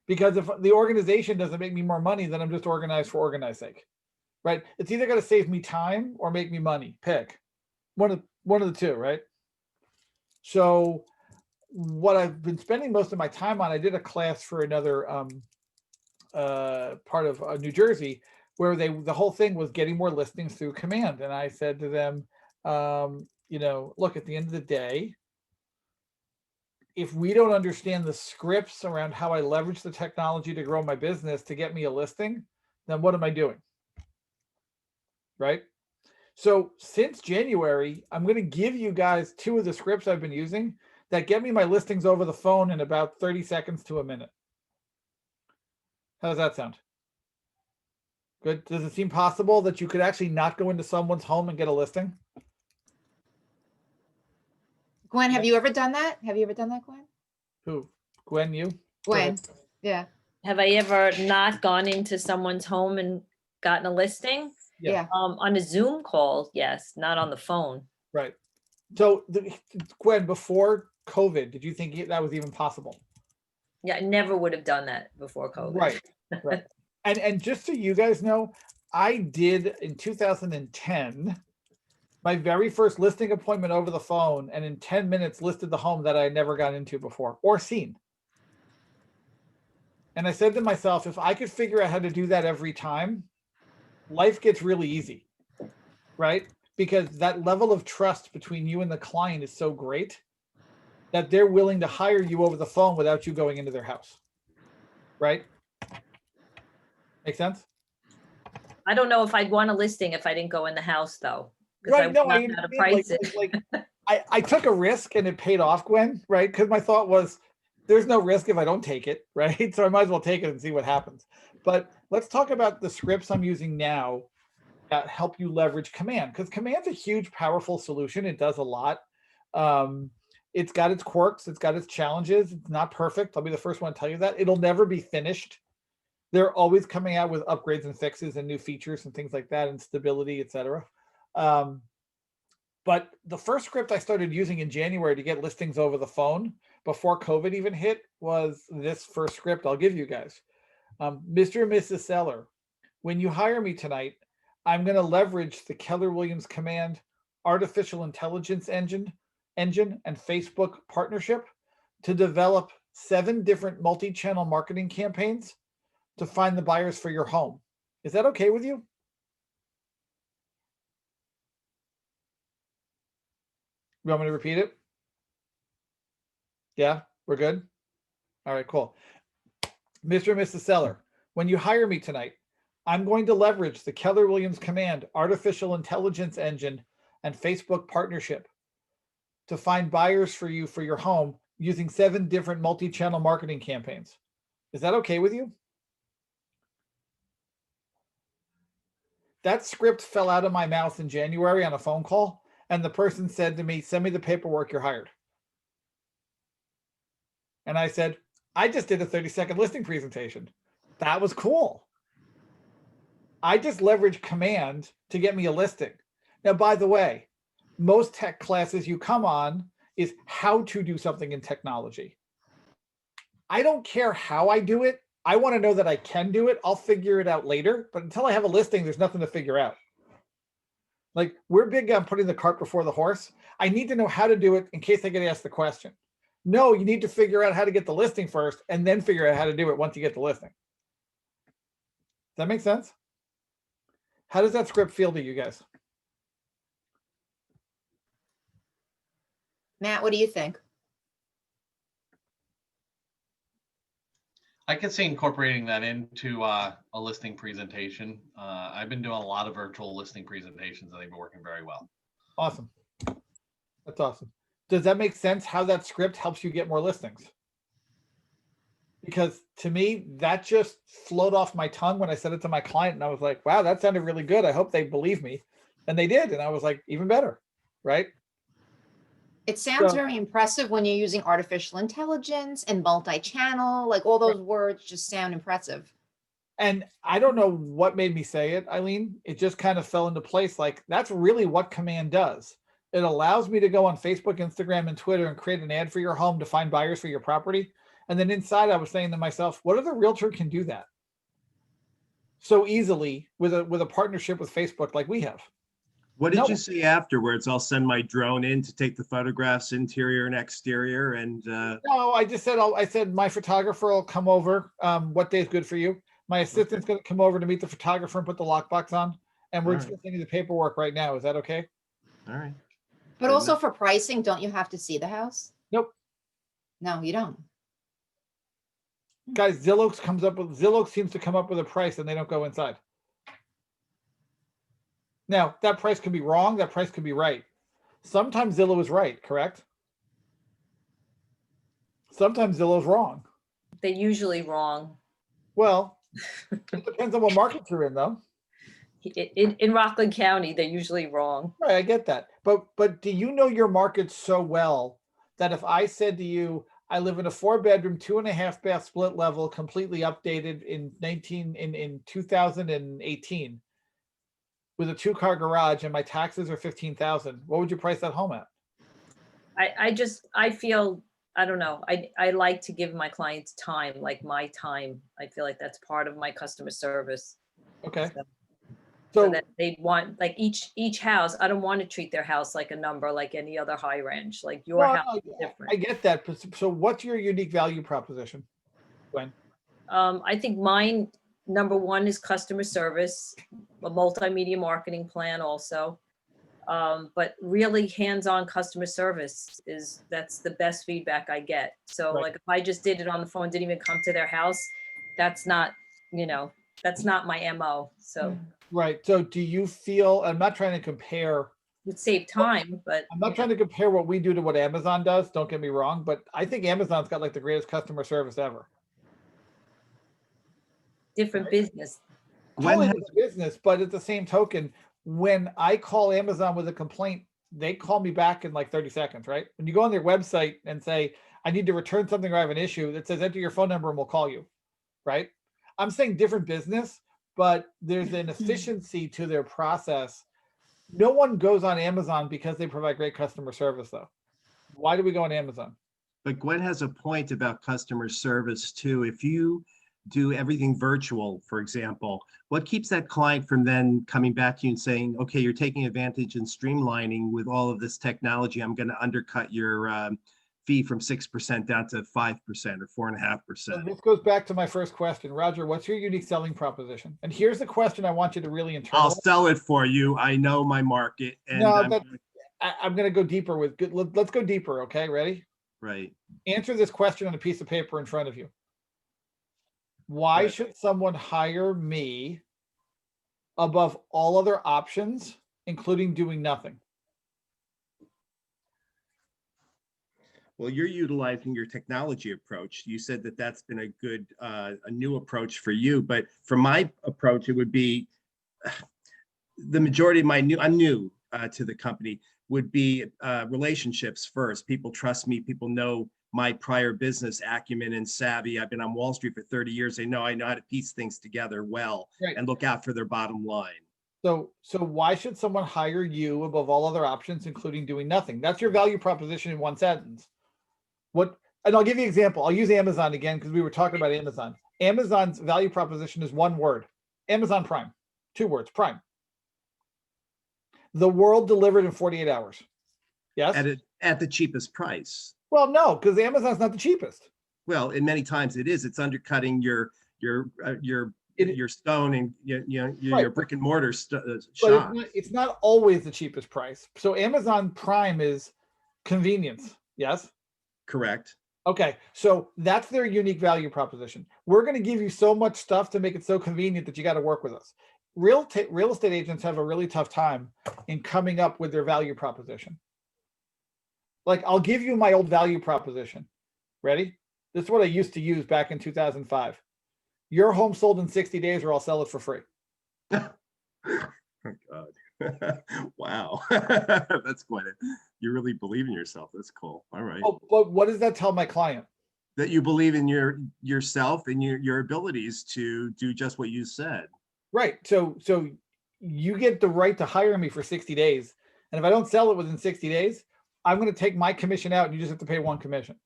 Because if the organization doesn't make me more money, then I'm just organized for organized sake, right? It's either going to save me time or make me money. Pick one of the two, right? So what I've been spending most of my time on, I did a class for another part of New Jersey where the whole thing was getting more listings through command. And I said to them, look, at the end of the day, if we don't understand the scripts around how I leverage the technology to grow my business to get me a listing, then what am I doing? Right? So since January, I'm going to give you guys 2 of the scripts I've been using that get me my listings over the phone in about 30 seconds to a minute. How does that sound? Good. Does it seem possible that you could actually not go into someone's home and get a listing? Gwen, have you ever done that? Have you ever done that, Gwen? Who? Gwen, you? Gwen. Yeah. Have I ever not gone into someone's home and gotten a listing? Yeah. On a Zoom call, yes, not on the phone. Right. So Gwen, before COVID, did you think that was even possible? Yeah, I never would have done that before COVID. Right. Right. And just so you guys know, I did in 2010 my very first listing appointment over the phone, and in 10 minutes listed the home that I had never got into before or seen. And I said to myself, if I could figure out how to do that every time, life gets really easy, right? Because that level of trust between you and the client is so great that they're willing to hire you over the phone without you going into their house, right? Make sense? I don't know if I'd want a listing if I didn't go in the house, though. Right. No, I understand. I took a risk and it paid off, Gwen, right? Because my thought was, there's no risk if I don't take it, right? So I might as well take it and see what happens. But let's talk about the scripts I'm using now that help you leverage command, because command's a huge, powerful solution. It does a lot. It's got its quirks. It's got its challenges. It's not perfect. I'll be the first one to tell you that. It'll never be finished. They're always coming out with upgrades and fixes and new features and things like that, and stability, etc. But the first script I started using in January to get listings over the phone before COVID even hit was this first script I'll give you guys. Mr. and Mrs. Seller, when you hire me tonight, I'm going to leverage the Keller Williams Command artificial intelligence engine and Facebook partnership to develop 7 different multi-channel marketing campaigns to find the buyers for your home. Is that okay with you? You want me to repeat it? Yeah, we're good? All right, cool. Mr. and Mrs. Seller, when you hire me tonight, I'm going to leverage the Keller Williams Command artificial intelligence engine and Facebook partnership to find buyers for you for your home using 7 different multi-channel marketing campaigns. Is that okay with you? That script fell out of my mouth in January on a phone call, and the person said to me, send me the paperwork, you're hired. And I said, I just did a 30-second listing presentation. That was cool. I just leveraged command to get me a listing. Now, by the way, most tech classes you come on is how to do something in technology. I don't care how I do it. I want to know that I can do it. I'll figure it out later. But until I have a listing, there's nothing to figure out. Like, we're big on putting the cart before the horse. I need to know how to do it in case I get asked the question. No, you need to figure out how to get the listing first and then figure out how to do it once you get the listing. Does that make sense? How does that script feel to you guys? Matt, what do you think? I could see incorporating that into a listing presentation. I've been doing a lot of virtual listing presentations and they've been working very well. Awesome. That's awesome. Does that make sense how that script helps you get more listings? Because to me, that just flowed off my tongue when I said it to my client. And I was like, wow, that sounded really good. I hope they believe me. And they did. And I was like, even better, right? It sounds very impressive when you're using artificial intelligence and multi-channel, like all those words just sound impressive. And I don't know what made me say it, Eileen. It just kind of fell into place. Like, that's really what command does. It allows me to go on Facebook, Instagram, and Twitter and create an ad for your home to find buyers for your property. And then inside I was saying to myself, what other realtor can do that so easily with a partnership with Facebook like we have? What did No. you say afterwards? I'll send my drone in to take the photographs, interior and exterior, and No, I just said, I said my photographer will come over. What day is good for you? My assistant's going to come over to meet the photographer and put the lockbox on. And we're All just right. sending the paperwork right now. Is that okay? all right. But Good also enough. for pricing, don't you have to see the house? Nope. No, you don't. Guys, Zillow seems to come up with a price and they don't go inside. Now, that price could be wrong. That price could be right. Sometimes Zillow is right, correct? Sometimes Zillow's wrong. They're usually wrong. Well, it depends on what market you're in, though. In Rockland County, they're usually wrong. Right, I get that. But do you know your market so well that if I said to you, I live in a 4-bedroom, 2.5-bath split level, completely updated in 2018, with a 2-car garage, and my taxes are $15,000, what would you price that home at? I feel, I don't know. I like to give my clients time, like my time. I feel like that's part of my customer service. Okay. So So that they want, like each house, I don't want to treat their house like a number, like any other high range, like your no, house no, is different. I get that. But so what's your unique value proposition, Gwen? I think mine, number one is customer service, a multimedia marketing plan also. But really hands-on customer service that's the best feedback I get. So Right. like if I just did it on the phone, didn't even come to their house, that's not, that's not my MO. So Right. So do you feel, I'm not trying to compare, it save time, but I'm not trying to compare what we do to what Amazon does. Don't get me wrong, but I think Amazon's got like the greatest customer service ever. different business. Gwen Totally has, different business, but at the same token, when I call Amazon with a complaint, they call me back in like 30 seconds, right? When you go on their website and say, I need to return something or I have an issue, that says enter your phone number and we'll call you, right? I'm saying different business, but there's an efficiency to their process. No one goes on Amazon because they provide great customer service, though. Why do we go on Amazon? but Gwen has a point about customer service too. If you do everything virtual, for example, what keeps that client from then coming back to you and saying, okay, you're taking advantage and streamlining with all of this technology. I'm going to undercut your fee from 6% down to 5% or 4.5%. So this goes back to my first question. Roger, what's your unique selling proposition? And here's the question I want you to really I'll internalize. sell it for you. I know my market, and No, I'm I'm going to go deeper with good. Let's go deeper. Okay, ready? right. Answer this question on a piece of paper in front of you. Why Right. should someone hire me above all other options, including doing nothing? Well, you're utilizing your technology approach. You said that that's been a good, a new approach for you. But for my approach, it would be the majority of I'm new to the company, would be relationships first. People trust me. People know my prior business acumen and savvy. I've been on Wall Street for 30 years. I know how to piece things together well Right. and look out for their bottom line. So why should someone hire you above all other options, including doing nothing? That's your value proposition in one sentence. And I'll give you an example. I'll use Amazon again because we were talking about Amazon. Amazon's value proposition is one word: Amazon Prime. 2 words: Prime. The world delivered in 48 hours. Yes. At the cheapest price. Well, no, because Amazon's not the cheapest. Well, and many times it is. It's undercutting your stone and your brick and mortar shop. But it's not always the cheapest price. So Amazon Prime is convenience. Yes. Correct. Okay, so that's their unique value proposition. We're going to give you so much stuff to make it so convenient that you got to work with us. Real estate agents have a really tough time in coming up with their value proposition. Like, I'll give you my old value proposition. Ready? This is what I used to use back in 2005. Your home sold in 60 days or I'll sell it for free. Oh, God. Wow. That's quite it. You really believe in yourself. That's cool. All right. Oh, but what does that tell my client? That you believe in yourself and your abilities to do just what you said. Right. So you get the right to hire me for 60 days. And if I don't sell it within 60 days, I'm going to take my commission out and you just have to pay one commission.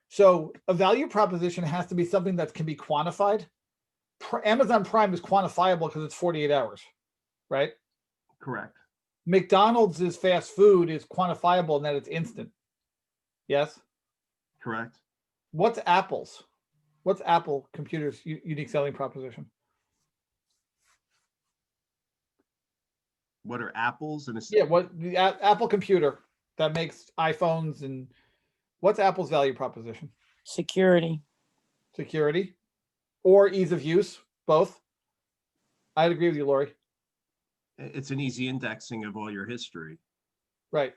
So a value proposition has to be something that can be quantified. Amazon Prime is quantifiable because it's 48 hours, right? Correct. McDonald's is fast food is quantifiable in that it's instant. Yes. Correct. What's Apple's? What's Apple Computer's unique selling proposition? What are apples and Yeah, what the Apple Computer that makes iPhones, and what's Apple's value proposition? Security. Security or ease of use, both. I'd agree with you, Lori. it's an easy indexing of all your history. Right.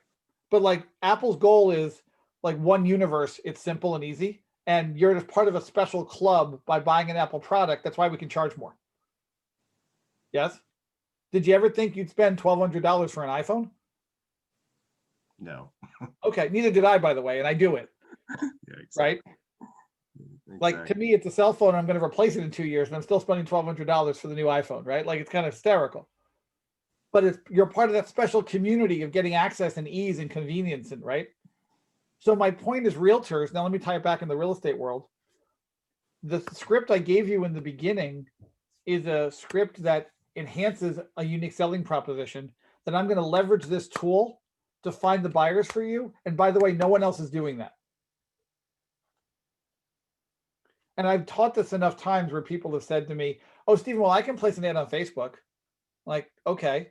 But like Apple's goal is like one universe, it's simple and easy. And you're just part of a special club by buying an Apple product. That's why we can charge more. Yes. Did you ever think you'd spend $1,200 for an iPhone? No. Okay, neither did I, by the way, and I do it. Yeah, Right. Like to me, it's a cell phone. I'm going to replace it in 2 years, and I'm still spending $1,200 for the new iPhone. Right? Like it's kind of hysterical. But you're part of that special community of getting access and ease and convenience, and right. So my point is, realtors. Now let me tie it back in the real estate world. The script I gave you in the beginning is a script that enhances a unique selling proposition. That I'm going to leverage this tool to find the buyers for you. And by the way, no one else is doing that. And I've taught this enough times where people have said to me, oh, Stephen, well, I can place an ad on Facebook. Like, okay,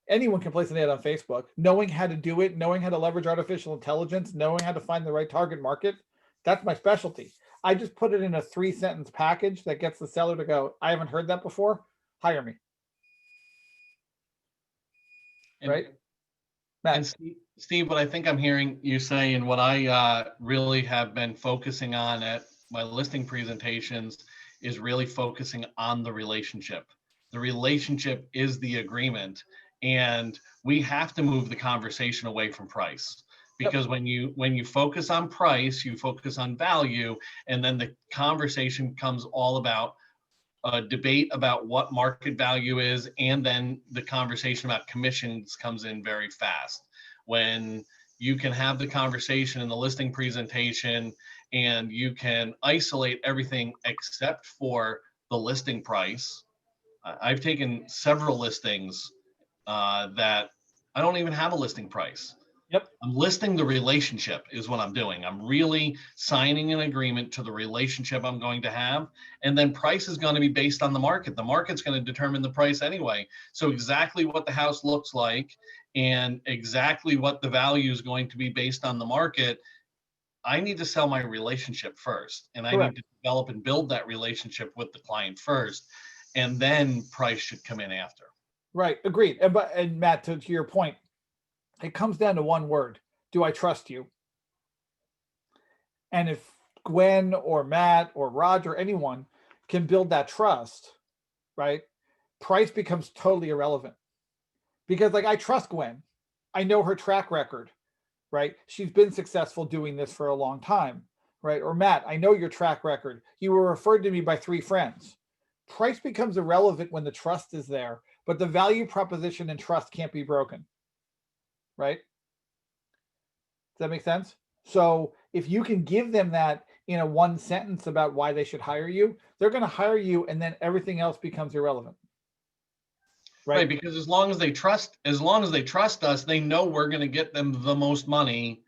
anyone can place an ad on Facebook. Knowing how to do it, knowing how to leverage artificial intelligence, knowing how to find the right target market, that's my specialty. I just put it in a 3-sentence package that gets the seller to go, I haven't heard that before, hire me. And- Right? Matt. And Steve, what I think I'm hearing you say, and what I really have been focusing on at my listing presentations, is really focusing on the relationship. The relationship is the agreement, and we have to move the conversation away from price. Because when you focus on price, you focus on value, and then the conversation becomes all about a debate about what market value is, and then the conversation about commissions comes in very fast. When you can have the conversation in the listing presentation and you can isolate everything except for the listing price. I've taken several listings that I don't even have a listing price. Yep. I'm listing the relationship is what I'm doing. I'm really signing an agreement to the relationship I'm going to have. And then price is going to be based on the market. The market's going to determine the price anyway. So exactly what the house looks like and exactly what the value is going to be based on the market. I need to sell my relationship first. And I Correct. need to develop and build that relationship with the client first. And then price should come in after. Right. Agreed. And Matt, to your point, it comes down to one word. Do I trust you? And if Gwen or Matt or Roger, anyone can build that trust, right? Price becomes totally irrelevant. Because like I trust Gwen. I know her track record, right? She's been successful doing this for a long time, right? Or Matt, I know your track record. You were referred to me by 3 friends. Price becomes irrelevant when the trust is there, but the value proposition and trust can't be broken. Right? Does that make sense? So if you can give them that in a 1 sentence about why they should hire you, they're going to hire you, and then everything else becomes irrelevant. Right, because as long as they trust us, they know we're going to get them the most money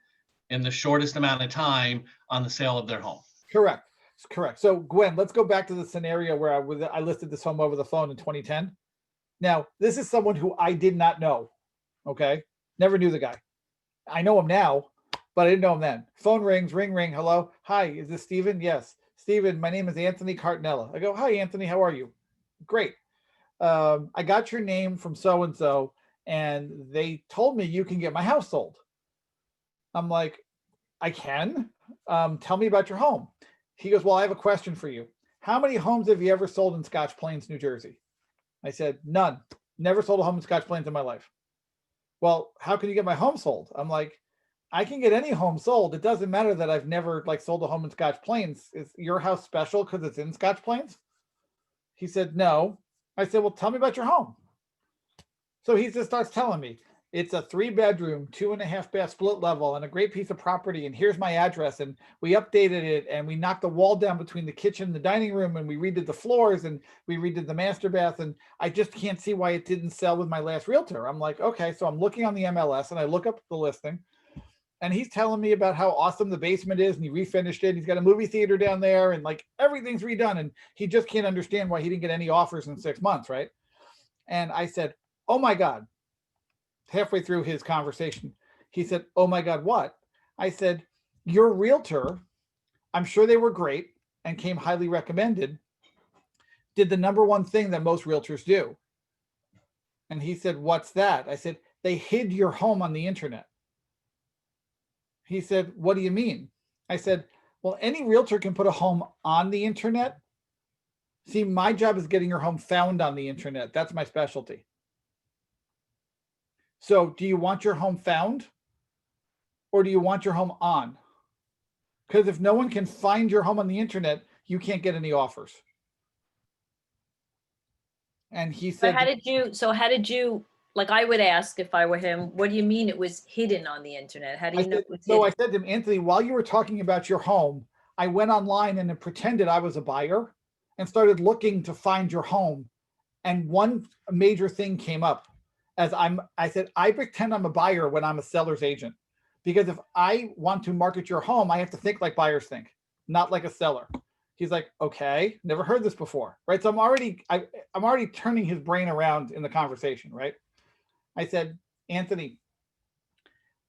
in the shortest amount of time on the sale of their home. Correct. Correct. So Gwen, let's go back to the scenario where I listed this home over the phone in 2010. Now, this is someone who I did not know. Okay. Never knew the guy. I know him now, but I didn't know him then. Phone rings, ring, ring. Hello. Hi, is this Stephen? Yes. Stephen, my name is Anthony Cartinella. I go, hi, Anthony. How are you? Great. I got your name from so-and-so, and they told me you can get my house sold. I'm like, I can? Tell me about your home. He goes, well, I have a question for you. How many homes have you ever sold in Scotch Plains, New Jersey? I said, none. Never sold a home in Scotch Plains in my life. Well, how can you get my home sold? I'm like, I can get any home sold. It doesn't matter that I've never sold a home in Scotch Plains. Is your house special because it's in Scotch Plains? He said, no. I said, well, tell me about your home. So he just starts telling me, It's a 3-bedroom, 2.5 bath split level and a great piece of property. And here's my address. And we updated it and we knocked the wall down between the kitchen and the dining room and we redid the floors and we redid the master bath. And I just can't see why it didn't sell with my last realtor. I'm like, okay, so I'm looking on the MLS and I look up the listing and he's telling me about how awesome the basement is and he refinished it. He's got a movie theater down there and like everything's redone. And he just can't understand why he didn't get any offers in 6 months, right? And I said, oh my God. Halfway through his conversation, he said, oh my God, what? I said, your realtor, I'm sure they were great and came highly recommended, did the number one thing that most realtors do. And he said, what's that? I said, they hid your home on the internet. He said, what do you mean? I said, well, any realtor can put a home on the internet. See, my job is getting your home found on the internet. That's my specialty. So do you want your home found or do you want your home on? Because if no one can find your home on the internet, you can't get any offers. And he So said, how did you, like I would ask if I were him, what do you mean it was hidden on the internet? How do you know it was so I hidden? said to him, Anthony, while you were talking about your home, I went online and pretended I was a buyer and started looking to find your home. And one major thing came up. I said, I pretend I'm a buyer when I'm a seller's agent, because if I want to market your home, I have to think like buyers think, not like a seller. He's like, okay, never heard this before, right? So I'm already turning his brain around in the conversation, right? I said, Anthony,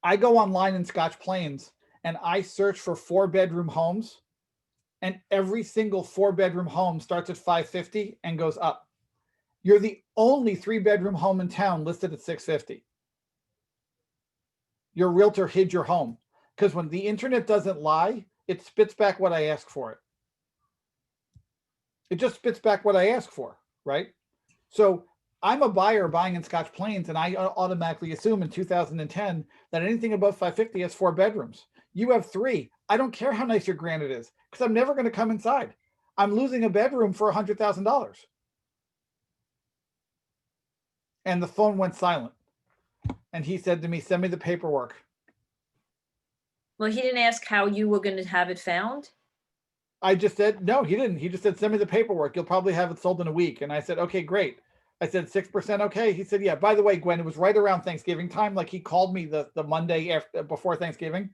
I go online in Scotch Plains and I search for 4-bedroom homes, and every single 4-bedroom home starts at 550 and goes up. You're the only 3-bedroom home in town listed at 650. Your realtor hid your home because when the internet doesn't lie, it spits back what I ask for it. It just spits back what I ask for, right? So I'm a buyer buying in Scotch Plains, and I automatically assume in 2010 that anything above 550 has 4 bedrooms. You have 3. I don't care how nice your granite is because I'm never going to come inside. I'm losing a bedroom for $100,000. And the phone went silent. And he said to me, send me the paperwork. Well, he didn't ask how you were going to have it found. I just said, no, he didn't. He just said, send me the paperwork. You'll probably have it sold in a week. And I said, okay, great. I said, 6% okay. He said, yeah, by the way, Gwen, it was right around Thanksgiving time. Like he called me the Monday before Thanksgiving.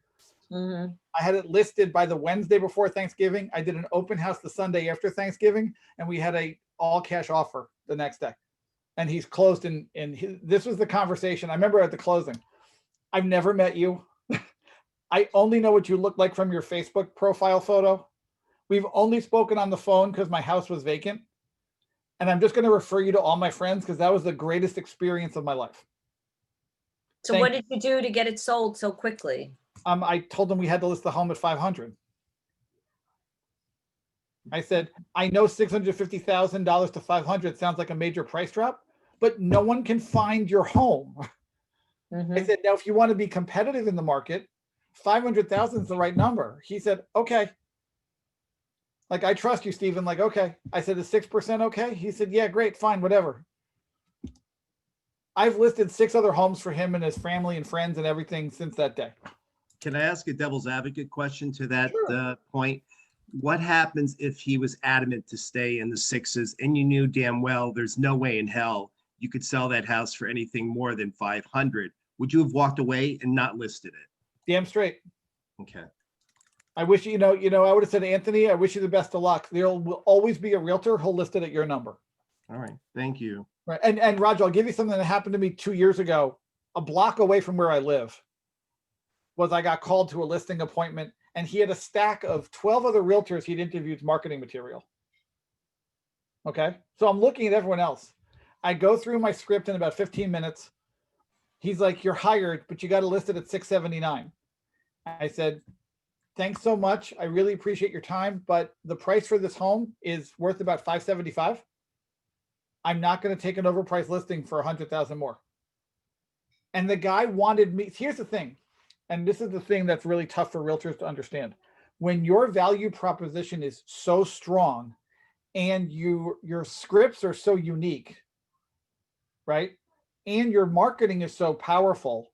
Mm-hmm. I had it listed by the Wednesday before Thanksgiving. I did an open house the Sunday after Thanksgiving, and we had a all cash offer the next day. And he's closed this was the conversation. I remember at the closing, I've never met you. I only know what you look like from your Facebook profile photo. We've only spoken on the phone because my house was vacant. And I'm just going to refer you to all my friends because that was the greatest experience of my life. So what did you do to get it sold so quickly? I told them we had to list the home at 500. I said, I know $650,000 to 500 sounds like a major price drop, but no one can find your home. Mm-hmm. I said, now, if you want to be competitive in the market, 500,000 is the right number. He said, okay. Like, I trust you, Stephen. Like, okay. I said, is 6% okay? He said, yeah, great, fine, whatever. I've listed 6 other homes for him and his family and friends and everything since that day. Can I ask a devil's advocate question to that Sure. point? What happens if he was adamant to stay in the 6s and you knew damn well there's no way in hell you could sell that house for anything more than 500? Would you have walked away and not listed it? Damn straight. Okay. I wish, I would have said, Anthony, I wish you the best of luck. There will always be a realtor who'll list it at your number. All right. Thank you. Right. And Roger, I'll give you something that happened to me 2 years ago, a block away from where I live. Was I got called to a listing appointment, and he had a stack of 12 other realtors he'd interviewed marketing material. Okay. So I'm looking at everyone else. I go through my script in about 15 minutes. He's like, you're hired, but you got to list it at 679. I said, thanks so much. I really appreciate your time, but the price for this home is worth about 575. I'm not going to take an overpriced listing for 100,000 more. And the guy wanted me. Here's the thing. And this is the thing that's really tough for realtors to understand. When your value proposition is so strong and your scripts are so unique, right? and your marketing is so powerful,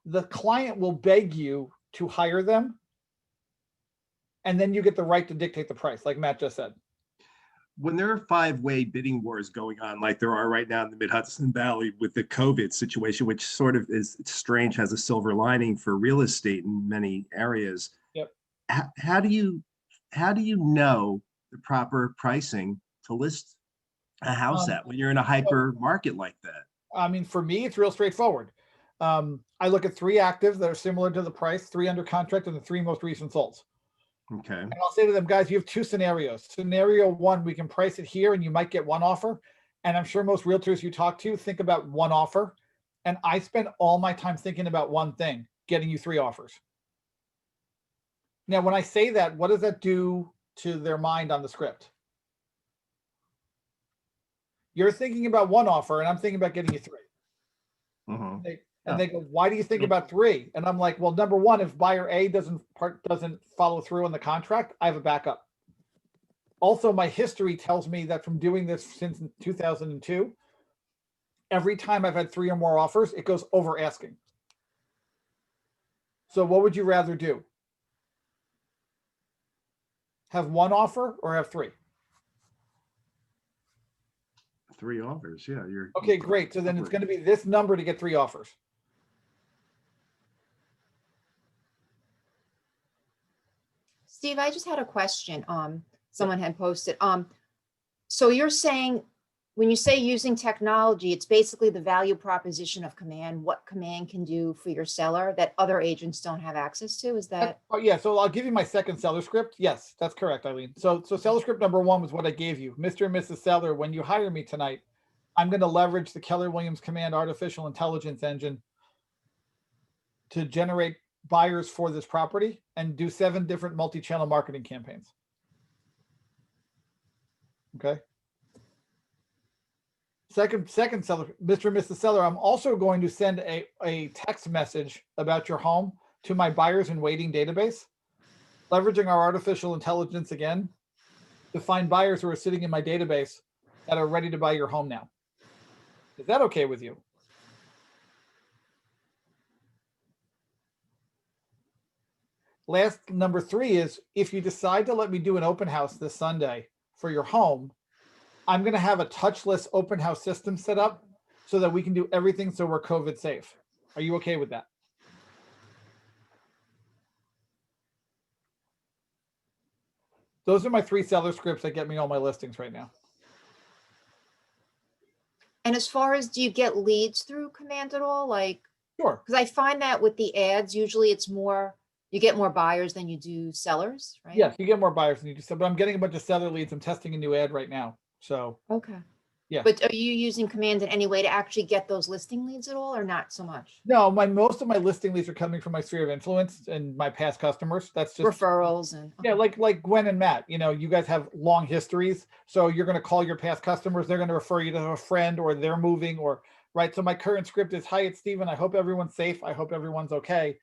the client will beg you to hire them. And then you get the right to dictate the price, like Matt just said. When there are five-way bidding wars going on, like there are right now in the Mid-Hudson Valley with the COVID situation, which sort of is strange, has a silver lining for real estate in many areas. Yep. How do you know the proper pricing to list a house at when you're in a hyper market like that? I mean, for me, it's real straightforward. I look at 3 actives that are similar to the price, 3 under contract, and the 3 most recent solds. Okay. And I'll say to them, guys, you have 2 scenarios. Scenario 1, we can price it here and you might get 1 offer. And I'm sure most realtors you talk to think about 1 offer. And I spend all my time thinking about one thing, getting you 3 offers. Now, when I say that, what does that do to their mind on the script? You're thinking about 1 offer and I'm thinking about getting you 3. And they go, why do you think about 3? And I'm like, well, number 1, if buyer A doesn't follow through on the contract, I have a backup. Also, my history tells me that from doing this since 2002, every time I've had 3 or more offers, it goes over asking. So what would you rather do? Have 1 offer or have 3? 3 offers, yeah. Okay, great. So then it's going to be this number to get 3 offers. Steve, I just had a question. Someone had posted. So you're saying when you say using technology, it's basically the value proposition of Command, what Command can do for your seller that other agents don't have access to? Is that? Oh, yeah. So I'll give you my second seller script. Yes, that's correct, Eileen. So seller script number 1 was what I gave you. Mr. and Mrs. Seller, when you hire me tonight, I'm going to leverage the Keller Williams Command artificial intelligence engine to generate buyers for this property and do 7 different multi-channel marketing campaigns. Okay. Second seller, Mr. and Mrs. Seller, I'm also going to send a text message about your home to my buyers in waiting database, leveraging our artificial intelligence again to find buyers who are sitting in my database that are ready to buy your home now. Is that okay with you? Last, number 3 is if you decide to let me do an open house this Sunday for your home, I'm going to have a touchless open house system set up so that we can do everything so we're COVID safe. Are you okay with that? Those are my 3 seller scripts that get me all my listings right now. And as far as, do you get leads through Command at all? Like, Sure. because I find that with the ads, usually it's more, you get more buyers than you do sellers, right? Yes, you get more buyers than you do, but I'm getting a bunch of seller leads. I'm testing a new ad right now. So, Okay. yeah. But are you using Command in any way to actually get those listing leads at all or not so much? No, most of my listing leads are coming from my sphere of influence and my past customers. That's just Referrals and. yeah, like Gwen and Matt, you guys have long histories. So you're going to call your past customers. They're going to refer you to a friend or they're moving or right. So my current script is, hi, it's Steven. I hope everyone's safe. I hope everyone's okay.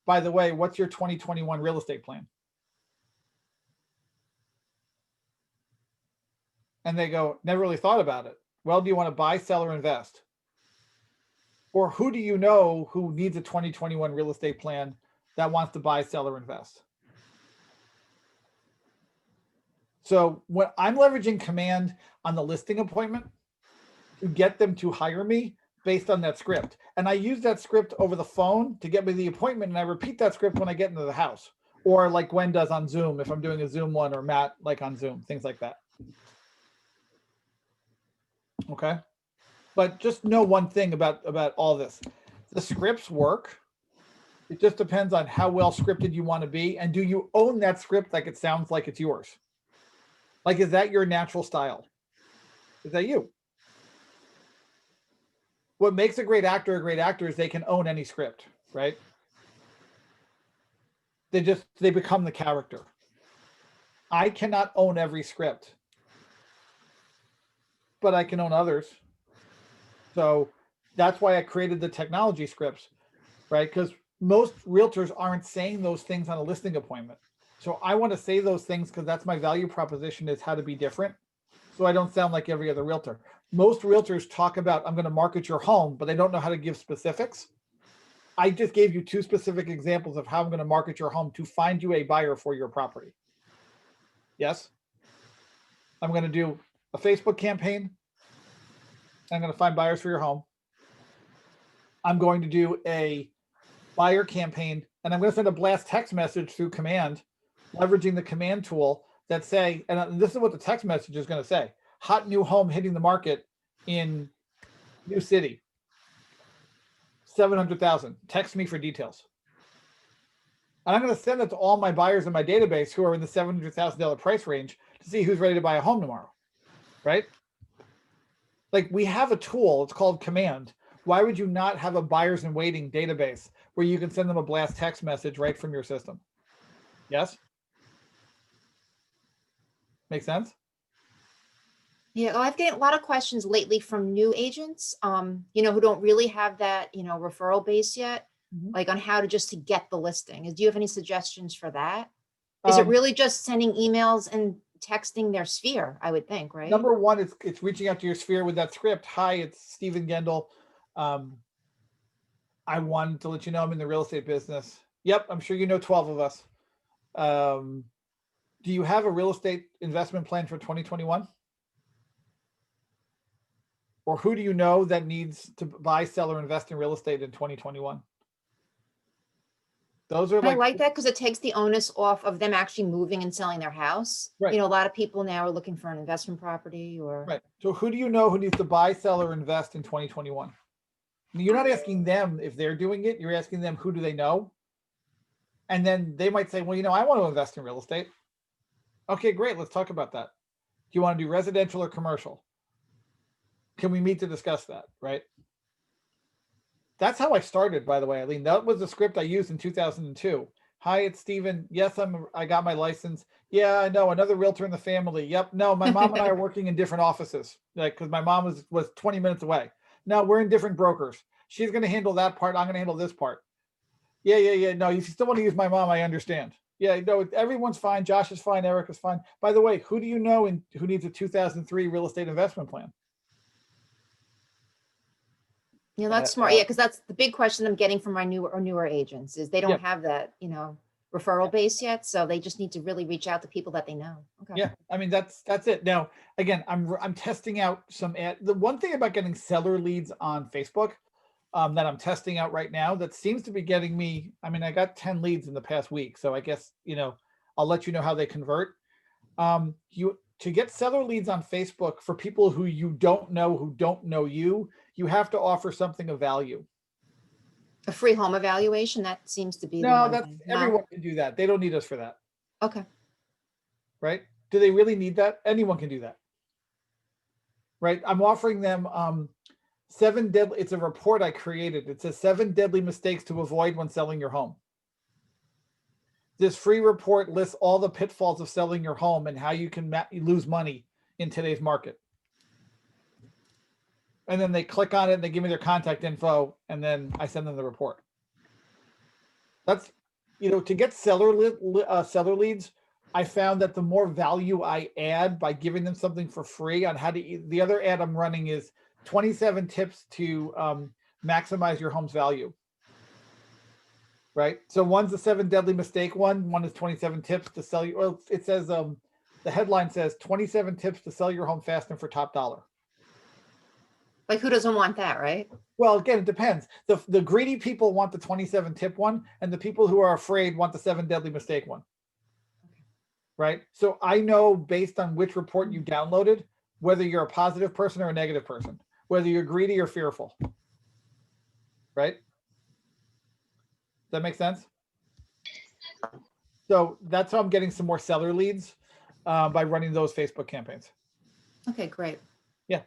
By the way, what's your 2021 real estate plan? And they go, never really thought about it. Well, do you want to buy, sell, or invest? Or who do you know who needs a 2021 real estate plan that wants to buy, sell, or invest? So when I'm leveraging Command on the listing appointment to get them to hire me based on that script. And I use that script over the phone to get me the appointment. And I repeat that script when I get into the house, or like Gwen does on Zoom, if I'm doing a Zoom one, or Matt like on Zoom, things like that. Okay. But just know one thing about all this. The scripts work. It just depends on how well scripted you want to be. And do you own that script like it sounds like it's yours? Like, is that your natural style? Is that you? What makes a great actor is they can own any script, right? They become the character. I cannot own every script, but I can own others. So that's why I created the technology scripts, right? Because most realtors aren't saying those things on a listing appointment. So I want to say those things because that's my value proposition, is how to be different. So I don't sound like every other realtor. most realtors talk about, I'm going to market your home, but they don't know how to give specifics. I just gave you 2 specific examples of how I'm going to market your home to find you a buyer for your property. Yes. I'm going to do a Facebook campaign. I'm going to find buyers for your home. I'm going to do a buyer campaign, and I'm going to send a blast text message through command, leveraging the command tool that say, and this is what the text message is going to say: hot new home hitting the market in new city, 700,000. Text me for details. And I'm going to send it to all my buyers in my database who are in the $700,000 price range to see who's ready to buy a home tomorrow, right? Like, we have a tool, it's called Command. Why would you not have a buyers in waiting database where you can send them a blast text message right from your system? Yes? Make sense? Yeah, well, I've getting a lot of questions lately from new agents, who don't really have that, referral base yet, Mhm. like on how to just to get the listing. Do you have any suggestions for that? Is it really just sending emails and texting their sphere, I would think, right? Number one, it's reaching out to your sphere with that script. Hi, it's Stephen Gendel. I wanted to let you know I'm in the real estate business. Yep, I'm sure you know 12 of us. Do you have a real estate investment plan for 2021? Or who do you know that needs to buy, sell, or invest in real estate in 2021? Those are And I like, like that because it takes the onus off of them actually moving and selling their house. Right. A lot of people now are looking for an investment property or. right. So who do you know who needs to buy, sell, or invest in 2021? You're not asking them if they're doing it. You're asking them, who do they know? And then they might say, well, I want to invest in real estate. Okay, great. Let's talk about that. Do you want to do residential or commercial? Can we meet to discuss that? Right. That's how I started, by the way, Eileen. That was the script I used in 2002. Hi, it's Stephen. Yes, I got my license. Yeah, I know, another realtor in the family. Yep. No, my mom and I are working in different offices, like, because my mom was 20 minutes away. No, we're in different brokers. She's going to handle that part. I'm going to handle this part. Yeah. No, if you still want to use my mom, I understand. Yeah, no, everyone's fine. Josh is fine. Eric is fine. By the way, who do you know who needs a 2003 real estate investment plan? That's smart. Yeah, because that's the big question I'm getting from my newer agents is they don't Yeah. have that, referral base yet. So they just need to really reach out to people that they know. Okay. Yeah, I mean, that's it. Now, again, I'm testing out some the one thing about getting seller leads on Facebook that I'm testing out right now that seems to be getting me. I mean, I got 10 leads in the past week, so I guess I'll let you know how they convert. To get seller leads on Facebook for people who you don't know, who don't know you, you have to offer something of value. A free home evaluation, that seems to be the No, one that's thing. No? everyone can do that. They don't need us for that, Okay. right? Do they really need that? Anyone can do that, right? I'm offering them 7 deadly. It's a report I created. It says 7 deadly mistakes to avoid when selling your home. This free report lists all the pitfalls of selling your home and how you can lose money in today's market. And then they click on it and they give me their contact info, and then I send them the report. That's, to get seller leads, I found that the more value I add by giving them something for free on how to, the other ad I'm running is 27 tips to maximize your home's value. Right. So one's the 7 deadly mistake one is 27 tips to sell you. Well, it says the headline says 27 tips to sell your home fast and for top dollar. Like, who doesn't want that, right? Well, again, it depends. The greedy people want the 27 tip one, and the people who are afraid want the 7 deadly mistake one. Right. So I know based on which report you downloaded, whether you're a positive person or a negative person, whether you're greedy or fearful. Right. Does that make sense? So that's how I'm getting some more seller leads by running those Facebook campaigns. Okay, great. Yeah.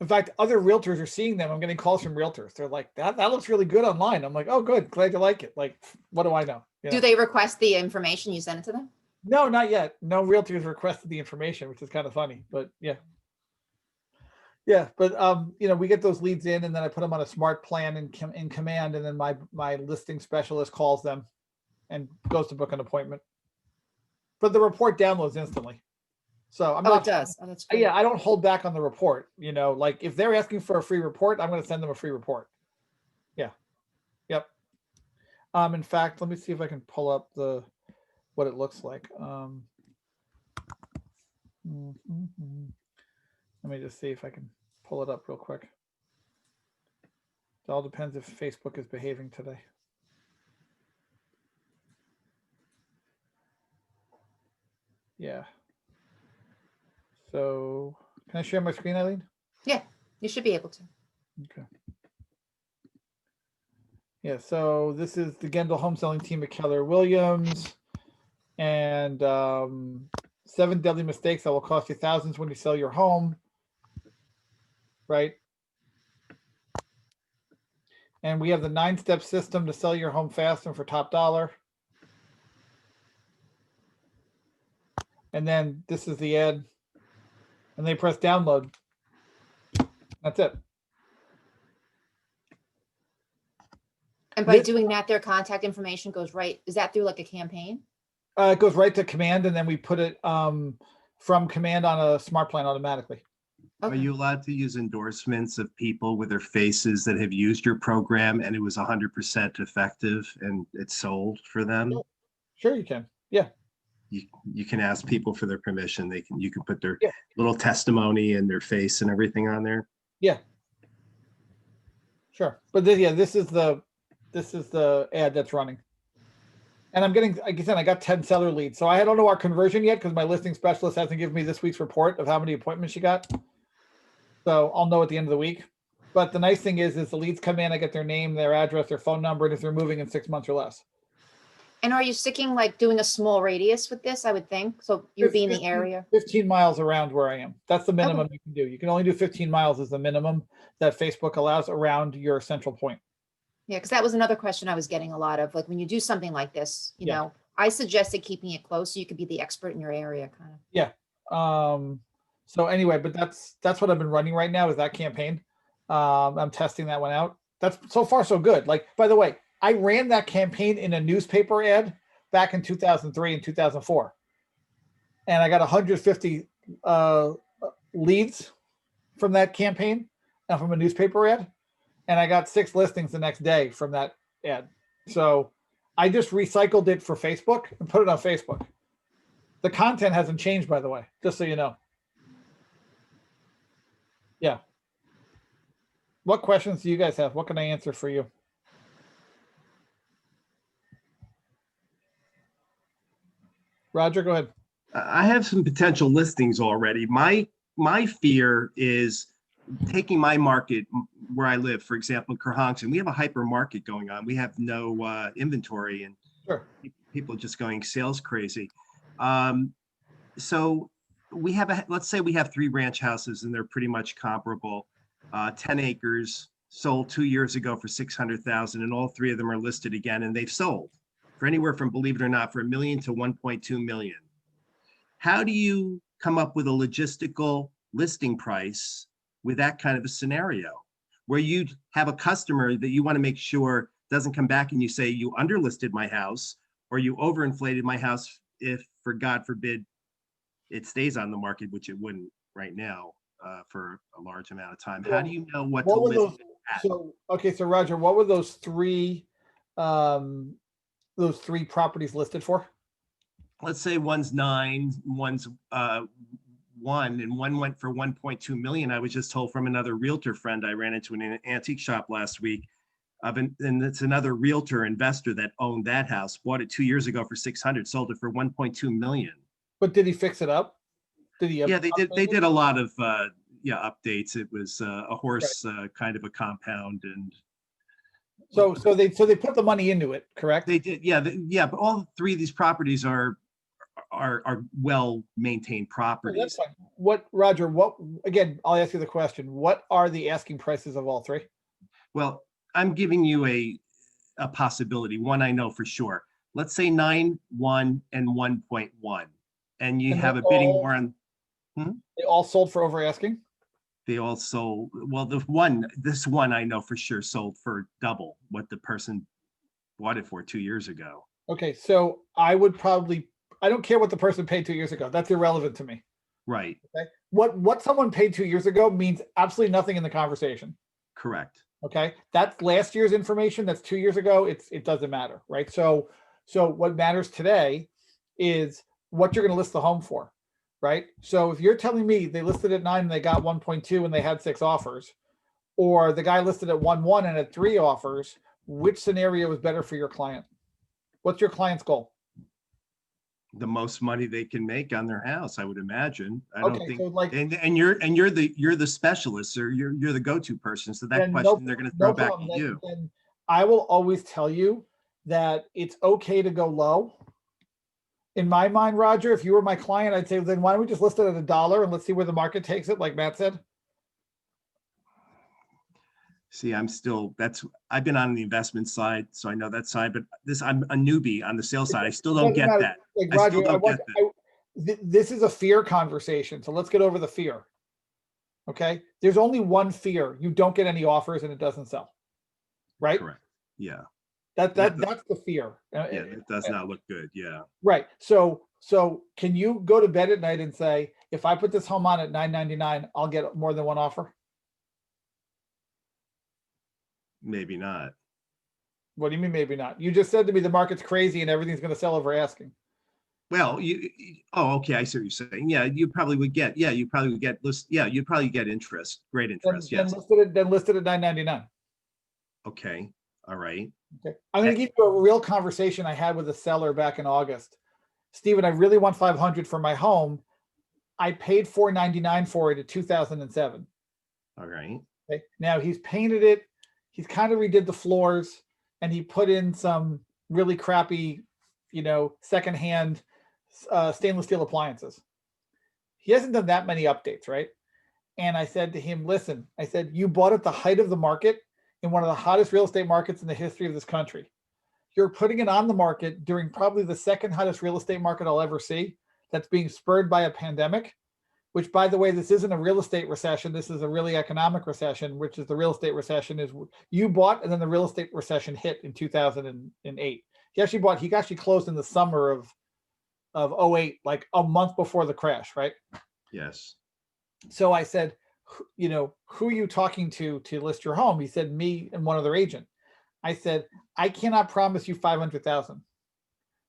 In fact, other realtors are seeing them. I'm getting calls from realtors. They're like, that looks really good online. I'm like, oh, good. Glad you like it. Like, what do I know? Do they request the information you send it to them? No, not yet. No realtors requested the information, which is kind of funny, but yeah. Yeah, but we get those leads in, and then I put them on a smart plan in command, and then my listing specialist calls them and goes to book an appointment. But the report downloads instantly. So I'm Oh, not, it does. Oh, that's great. yeah, I don't hold back on the report, you know, like if they're asking for a free report, I'm going to send them a free report. Yeah. Yep. In fact, let me see if I can pull up what it looks like. Let me just see if I can pull it up real quick. It all depends if Facebook is behaving today. Yeah. So can I share my screen, Eileen? Yeah, you should be able to. Okay. Yeah, so this is the Gendel home selling team at Keller Williams. And 7 deadly mistakes that will cost you thousands when you sell your home. Right. And we have the 9-step system to sell your home fast and for top dollar. And then this is the ad. And they press download. That's it. And by This- doing that, their contact information goes right. Is that through like a campaign? It goes right to command, and then we put it from command on a smart plan automatically. Are Okay. you allowed to use endorsements of people with their faces that have used your program and it was 100% effective and it sold for them? Sure, you can. Yeah. You can ask people for their permission. You can put their Yeah. little testimony and their face and everything on there. Yeah. Sure. But this is the ad that's running. And I'm getting, like I said, I got 10 seller leads. So I don't know our conversion yet because my listing specialist hasn't given me this week's report of how many appointments she got. So I'll know at the end of the week. But the nice thing is the leads come in, I get their name, their address, their phone number, and if they're moving in 6 months or less. And are you sticking like doing a small radius with this? I would think. So you'll be in the 15 area. 15 miles around where I am. That's the minimum you can do. You can only do 15 miles is the minimum that Facebook allows around your central point. Yeah, because that was another question I was getting a lot of. Like when you do something like this, you Yeah. know, I suggested keeping it close so you could be the expert in your area, kind of. Yeah. So anyway, but that's what I've been running right now is that campaign. I'm testing that one out. That's so far so good. Like, by the way, I ran that campaign in a newspaper ad back in 2003 and 2004. And I got 150 leads from that campaign and from a newspaper ad. And I got 6 listings the next day from that ad. So I just recycled it for Facebook and put it on Facebook. The content hasn't changed, by the way, just so you know. Yeah. What questions do you guys have? What can I answer for you? Roger, go ahead. I have some potential listings already. My fear is taking my market where I live, for example, Kerhonkson. We have a hyper market going on. We have no inventory and Sure. people just going sales crazy. So we have let's say we have 3 ranch houses and they're pretty much comparable. 10 acres sold 2 years ago for 600,000 and all 3 of them are listed again and they've sold for anywhere from, believe it or not, for $1 million to 1.2 million. How do you come up with a logistical listing price with that kind of a scenario where you have a customer that you want to make sure doesn't come back and you say you underlisted my house or you overinflated my house if, for God forbid, it stays on the market, which it wouldn't right now for a large amount of time. How do you know what to What were list those? it at? So Roger, what were those three properties listed for? Let's say one's 9, one's 1, and one went for 1.2 million. I was just told from another realtor friend I ran into in an antique shop last week. And it's another realtor investor that owned that house, bought it 2 years ago for 600, sold it for 1.2 million. But did he fix it up? Did he? Yeah, they update did. They it? did a lot of updates. It was a horse kind of a compound, and So they put the money into it, correct? they did. Yeah, but all 3 of these properties are well maintained Oh, properties. that's fine. What, Roger? What again? I'll ask you the question. What are the asking prices of all 3? Well, I'm giving you a possibility. One I know for sure. Let's say 9, 1, and 1.1, and you And have they're a bidding all- war on. They all sold for over asking. They all sold. Well, this one I know for sure sold for double what the person bought it for 2 years ago. Okay, so I don't care what the person paid 2 years ago. That's irrelevant to me. Right, Okay. What someone paid 2 years ago means absolutely nothing in the conversation. correct. Okay. That's last year's information. That's 2 years ago. It doesn't matter. Right. So what matters today is what you're going to list the home for. Right. So if you're telling me they listed at 9 and they got 1.2 and they had 6 offers, or the guy listed at 1.1 and had 3 offers, which scenario is better for your client? What's your client's goal? The most money they can make on their house, I would imagine. I don't Okay, think, so like, and you're the specialist, or you're the go-to person. So that then question they're going to throw back problem. at you. Then I will always tell you that it's okay to go low. In my mind, Roger, if you were my client, I'd say, then why don't we just list it at $1 and let's see where the market takes it, like Matt said. See, I've been on the investment side, so I know that side, but I'm a newbie on the sales side. I still don't get that. Like, I Roger, still don't get that. this is a fear conversation, so let's get over the fear. Okay, there's only one fear: you don't get any offers and it doesn't sell. Right? Correct. Yeah. That's Yeah, the fear. Yeah, it does not look good. Yeah. Right. So can you go to bed at night and say, if I put this home on at $9.99, I'll get more than one offer? Maybe not. What do you mean maybe not? You just said to me the market's crazy and everything's going to sell over asking. Well, okay, I see what you're saying. Yeah, you probably would get you'd probably get interest, great interest. Then Yes. listed at $9.99. Okay. All right. Okay. I'm going to give you a real conversation I had with a seller back in August. Stephen, I really want 500 for my home. I paid $499 for it in 2007. All right. Okay. Now he's painted it. He's kind of redid the floors and he put in some really crappy, secondhand stainless steel appliances. He hasn't done that many updates, right? And I said to him, listen, I said, you bought at the height of the market in one of the hottest real estate markets in the history of this country. You're putting it on the market during probably the second hottest real estate market I'll ever see. That's being spurred by a pandemic, which, by the way, this isn't a real estate recession. This is a really economic recession, which is the real estate recession is you bought and then the real estate recession hit in 2008. He actually closed in the summer of 08, like a month before the crash, right? Yes. So I said, who are you talking to list your home? He said, me and one other agent. I said, I cannot promise you 500,000.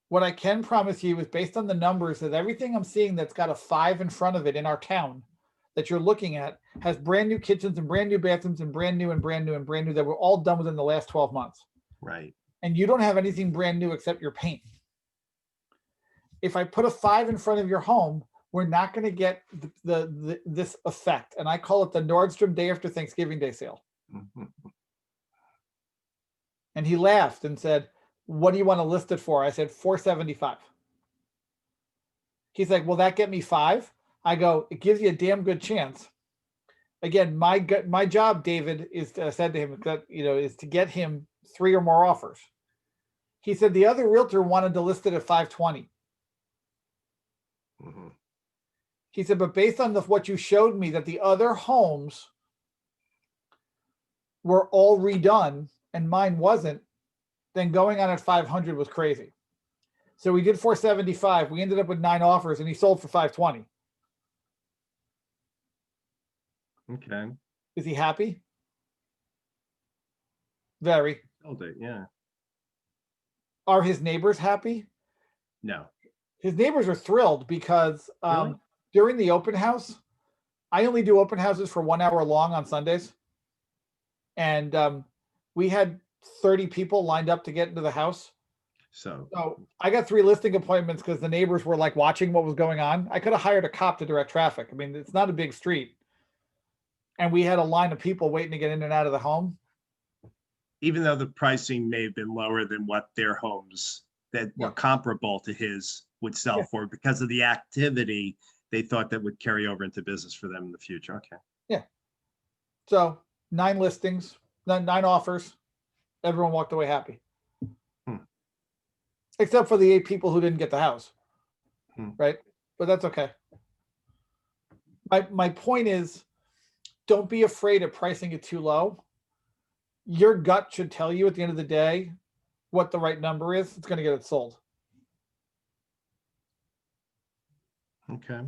What I can promise you is based on the numbers that everything I'm seeing that's got a 5 in front of it in our town that you're looking at has brand new kitchens and brand new bathrooms and brand new and brand new and brand new that were all done within the last 12 months. Right. And you don't have anything brand new except your paint. If I put a 5 in front of your home, we're not going to get this effect. And I call it the Nordstrom day after Thanksgiving Day sale. And he laughed and said, what do you want to list it for? I said, 475. He's like, will that get me 5? I go, it gives you a damn good chance. Again, my job, David, is said to him that, is to get him 3 or more offers. He said the other realtor wanted to list it at 520. Mm-hmm. He said, but based on what you showed me, that the other homes were all redone and mine wasn't, then going on at 500 was crazy. So we did 475. We ended up with 9 offers and he sold for 520. Okay. Is he happy? Very. Sold it. Yeah. Are his neighbors happy? No. His neighbors are thrilled because Really? during the open house, I only do open houses for 1 hour long on Sundays. And we had 30 people lined up to get into the house. So I got 3 listing appointments because the neighbors were like watching what was going on. I could have hired a cop to direct traffic. I mean, it's not a big street. And we had a line of people waiting to get in and out of the home. Even though the pricing may have been lower than what their homes that were comparable to his would sell for, because of the activity they thought that would carry over into business for them in the future. Okay. Yeah. So 9 listings, 9 offers. Everyone walked away happy. Except for the 8 people who didn't get the house. Right? But that's okay. My point is, don't be afraid of pricing it too low. Your gut should tell you at the end of the day what the right number is. It's going to get it sold. Okay.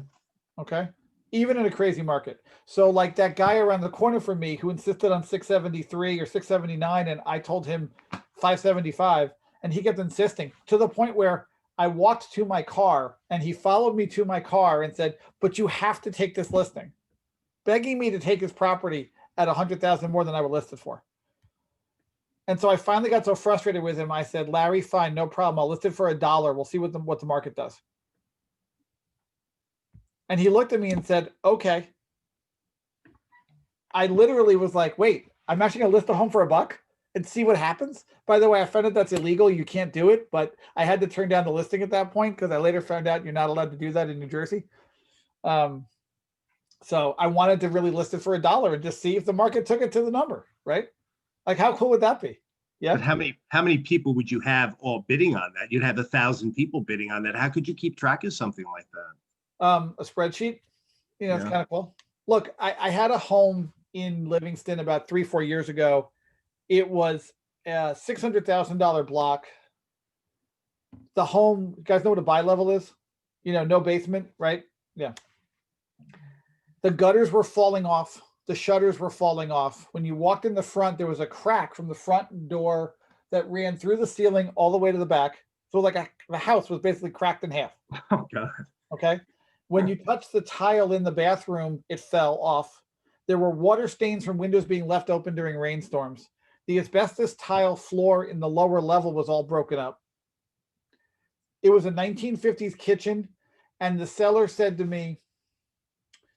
Okay. Even in a crazy market. So like that guy around the corner from me who insisted on 673 or 679, and I told him 575, and he kept insisting to the point where I walked to my car and he followed me to my car and said, but you have to take this listing, begging me to take his property at 100,000 more than I would list it for. And so I finally got so frustrated with him. I said, Larry, fine, no problem. I'll list it for $1. We'll see what the market does. And he looked at me and said, okay. I literally was like, wait, I'm actually gonna list the home for $1 and see what happens. By the way, I found out that's illegal. You can't do it, but I had to turn down the listing at that point because I later found out you're not allowed to do that in New Jersey. So I wanted to really list it for $1 and just see if the market took it to the number, right? Like, how cool would that be? Yeah. But how many people would you have all bidding on that? You'd have 1,000 people bidding on that. How could you keep track of something like that? A spreadsheet, it's Yeah. kind of cool. Look, I had a home in Livingston about 3-4 years ago. It was a $600,000 block. The home, you guys know what a bi-level is? No basement, right? Yeah. The gutters were falling off. The shutters were falling off. When you walked in the front, there was a crack from the front door that ran through the ceiling all the way to the back. So like the house was basically cracked in half. Oh God. Okay. When you touched the tile in the bathroom, it fell off. There were water stains from windows being left open during rainstorms. The asbestos tile floor in the lower level was all broken up. It was a 1950s kitchen, and the seller said to me,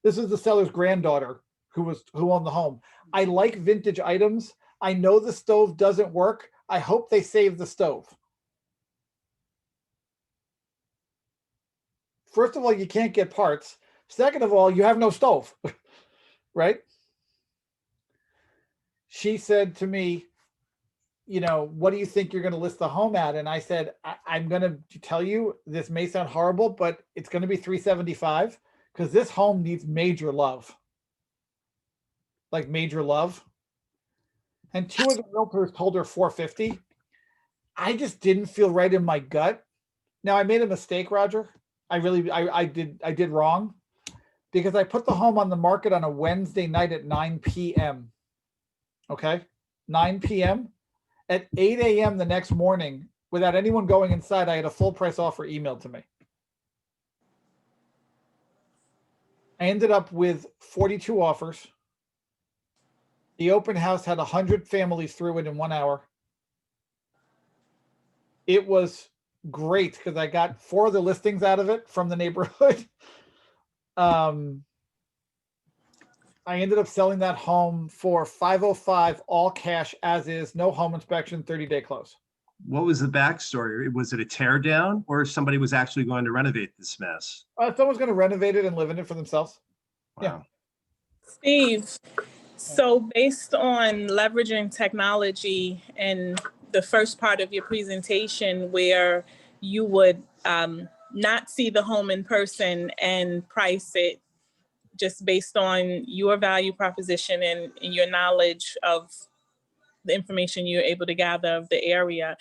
this is the seller's granddaughter who owned the home. I like vintage items. I know the stove doesn't work. I hope they save the stove. First of all, you can't get parts. Second of all, you have no stove, right? She said to me, what do you think you're going to list the home at? And I said, I'm going to tell you, this may sound horrible, but it's going to be 375 because this home needs major love. Like major love. And 2 of the realtors told her 450. I just didn't feel right in my gut. Now I made a mistake, Roger. I did wrong because I put the home on the market on a Wednesday night at 9 p.m. Okay. 9 p.m. At 8 a.m. the next morning, without anyone going inside, I had a full price offer emailed to me. I ended up with 42 offers. The open house had 100 families through it in 1 hour. It was great because I got 4 of the listings out of it from the neighborhood. I ended up selling that home for $505, all cash as is, no home inspection, 30-day close. What was the backstory? Was it a tear down or somebody was actually going to renovate this mess? Someone's going to renovate it and live in it for themselves. Wow. Yeah. Steve, so based on leveraging technology and the first part of your presentation where you would not see the home in person and price it just based on your value proposition and your knowledge of the information you're able to gather of the area,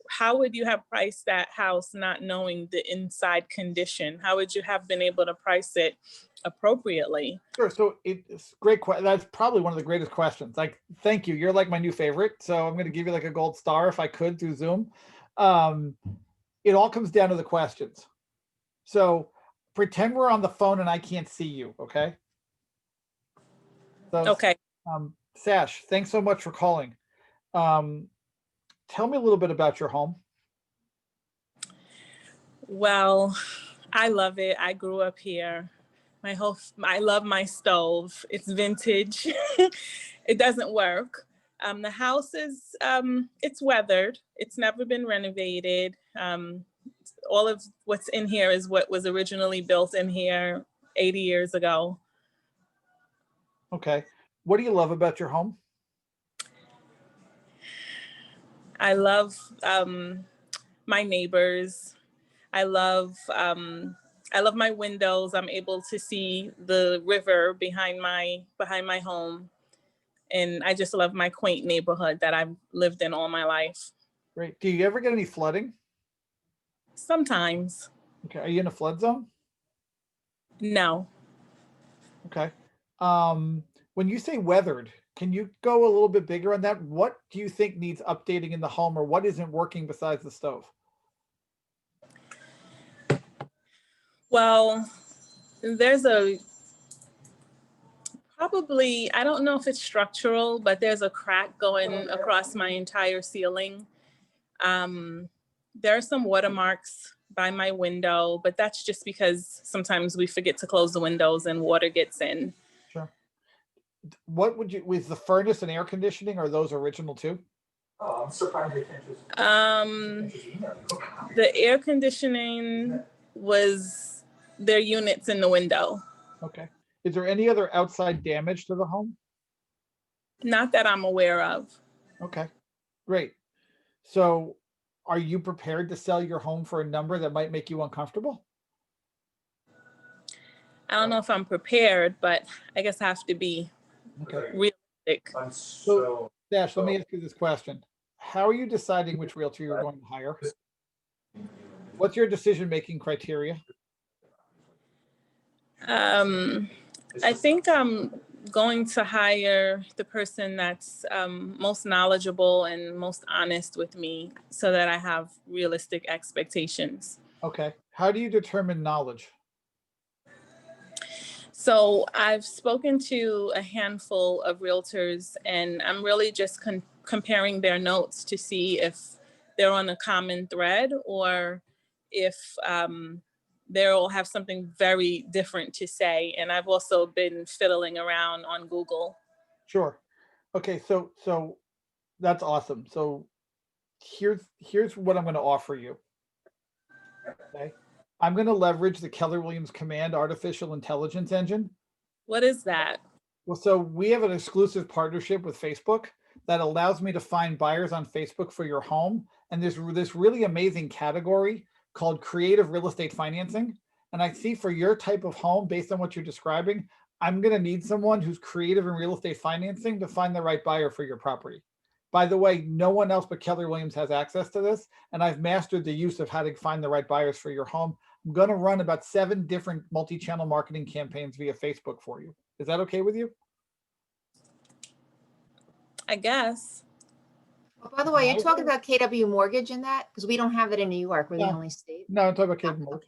how would you have priced that house not knowing the inside condition? How would you have been able to price it appropriately? Sure. So it's great. That's probably one of the greatest questions. Like, thank you. You're like my new favorite. So I'm going to give you like a gold star if I could through Zoom. It all comes down to the questions. So pretend we're on the phone and I can't see you. Okay. So, Okay. Sash, thanks so much for calling. Tell me a little bit about your home. Well, I love it. I grew up here. I love my stove. It's vintage. It doesn't work. The house is, it's weathered. It's never been renovated. All of what's in here is what was originally built in here 80 years ago. Okay. What do you love about your home? I love my neighbors. I love my windows. I'm able to see the river behind my home. And I just love my quaint neighborhood that I've lived in all my life. Great. Do you ever get any flooding? Sometimes. Okay. Are you in a flood zone? No. Okay. When you say weathered, can you go a little bit bigger on that? What do you think needs updating in the home, or what isn't working besides the stove? Well, there's probably, I don't know if it's structural, but there's a crack going across my entire ceiling. There are some watermarks by my window, but that's just because sometimes we forget to close the windows and water gets in. Sure. What would you, with the furnace and air conditioning, are those original too? Oh, I'm surprised they can't just. The air conditioning was their units in the window. Okay. Is there any other outside damage to the home? Not that I'm aware of. Okay, great. So are you prepared to sell your home for a number that might make you uncomfortable? I don't know if I'm prepared, but I guess I have to be Okay. realistic. I'm So, Dash, let me ask you this question. How are you deciding which realtor you're going to hire? What's your decision-making criteria? I think I'm going to hire the person that's most knowledgeable and most honest with me so that I have realistic expectations. Okay. How do you determine knowledge? So I've spoken to a handful of realtors and I'm really just comparing their notes to see if they're on a common thread or if they'll have something very different to say. And I've also been fiddling around on Google. Sure. Okay, so that's awesome. So here's what I'm going to offer you. Okay. I'm going to leverage the Keller Williams Command artificial intelligence engine. What is that? Well, so we have an exclusive partnership with Facebook that allows me to find buyers on Facebook for your home. And there's this really amazing category called creative real estate financing. And I see for your type of home, based on what you're describing, I'm going to need someone who's creative in real estate financing to find the right buyer for your property. By the way, no one else but Keller Williams has access to this. And I've mastered the use of how to find the right buyers for your home. I'm going to run about 7 different multi-channel marketing campaigns via Facebook for you. Is that okay with you? I guess. Oh, by the way, you're talking about KW Mortgage in that? Because we don't have it in New York. We're the No. only state. No, I'm talking about Oh, Kid Moore. okay.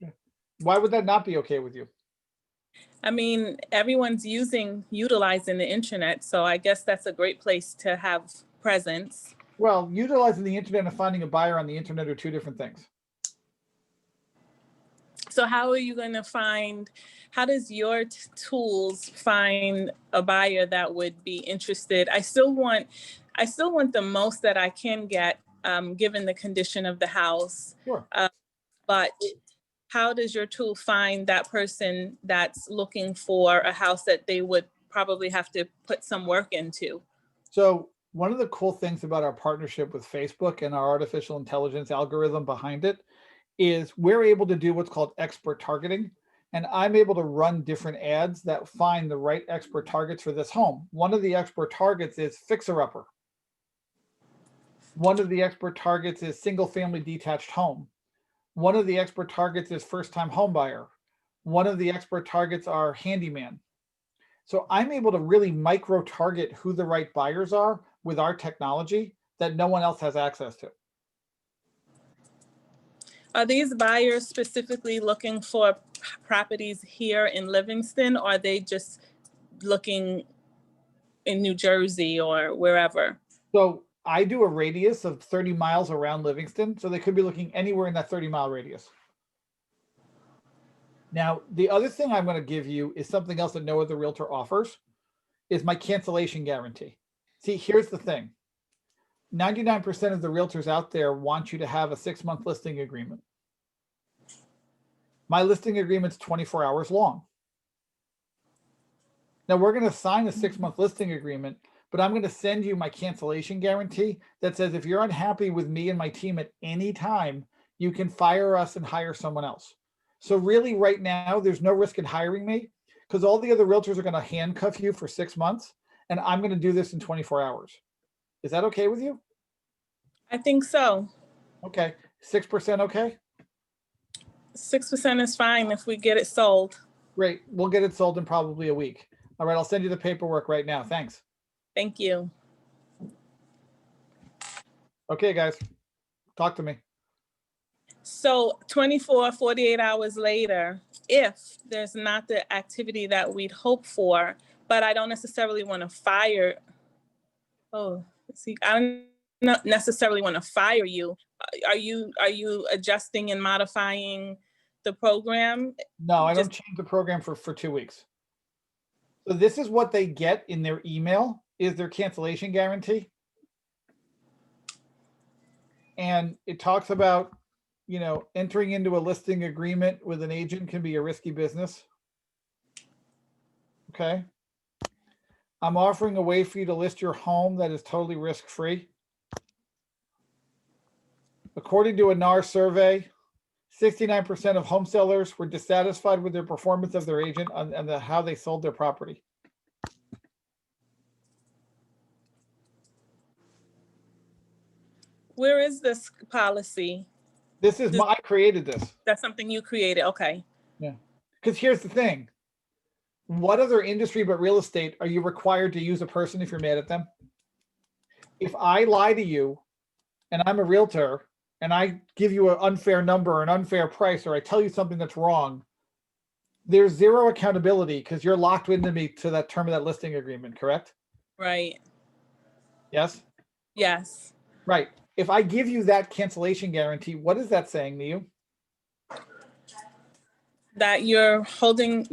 Okay. Why would that not be okay with you? I mean, everyone's utilizing the internet. So I guess that's a great place to have presence. Well, utilizing the internet and finding a buyer on the internet are 2 different things. So how are you going to how does your tools find a buyer that would be interested? I still want the most that I can get, given the condition of the house. Sure. But how does your tool find that person that's looking for a house that they would probably have to put some work into? So one of the cool things about our partnership with Facebook and our artificial intelligence algorithm behind it is we're able to do what's called expert targeting. And I'm able to run different ads that find the right expert targets for this home. One of the expert targets is fixer-upper. One of the expert targets is single family detached home. One of the expert targets is first-time home buyer. One of the expert targets are handyman. So I'm able to really micro target who the right buyers are with our technology that no one else has access to. Are these buyers specifically looking for properties here in Livingston, or are they just looking in New Jersey or wherever? So I do a radius of 30 miles around Livingston. So they could be looking anywhere in that 30-mile radius. Now, the other thing I'm going to give you is something else that no other realtor offers, is my cancellation guarantee. See, here's the thing. 99% of the realtors out there want you to have a 6-month listing agreement. My listing agreement's 24 hours long. Now we're going to sign a 6-month listing agreement, but I'm going to send you my cancellation guarantee that says if you're unhappy with me and my team at any time, you can fire us and hire someone else. So really right now, there's no risk in hiring me because all the other realtors are going to handcuff you for 6 months and I'm going to do this in 24 hours. Is that okay with you? I think so. Okay. 6% okay? 6% is fine if we get it sold. Great. We'll get it sold in probably a week. All right. I'll send you the paperwork right now. Thanks. Thank you. Okay, guys. Talk to me. So 24, 48 hours later, if there's not the activity that we'd hope for, but I don't necessarily want to fire. Oh, see, I don't not necessarily want to fire you. Are you adjusting and modifying the program? No, I don't Just- change the program for 2 weeks. So this is what they get in their email is their cancellation guarantee. And it talks about, you know, entering into a listing agreement with an agent can be a risky business. Okay. I'm offering a way for you to list your home that is totally risk-free. According to a NAR survey, 69% of home sellers were dissatisfied with their performance of their agent and how they sold their property. Where is this policy? This is I created this. That's something you created. Okay. Yeah. Because here's the thing. What other industry but real estate are you required to use a person if you're mad at them? If I lie to you and I'm a realtor and I give you an unfair number or an unfair price, or I tell you something that's wrong, there's zero accountability because you're locked into me to that term of that listing agreement, correct? Right. Yes? Yes. Right. If I give you that cancellation guarantee, what is that saying to you? That you're holding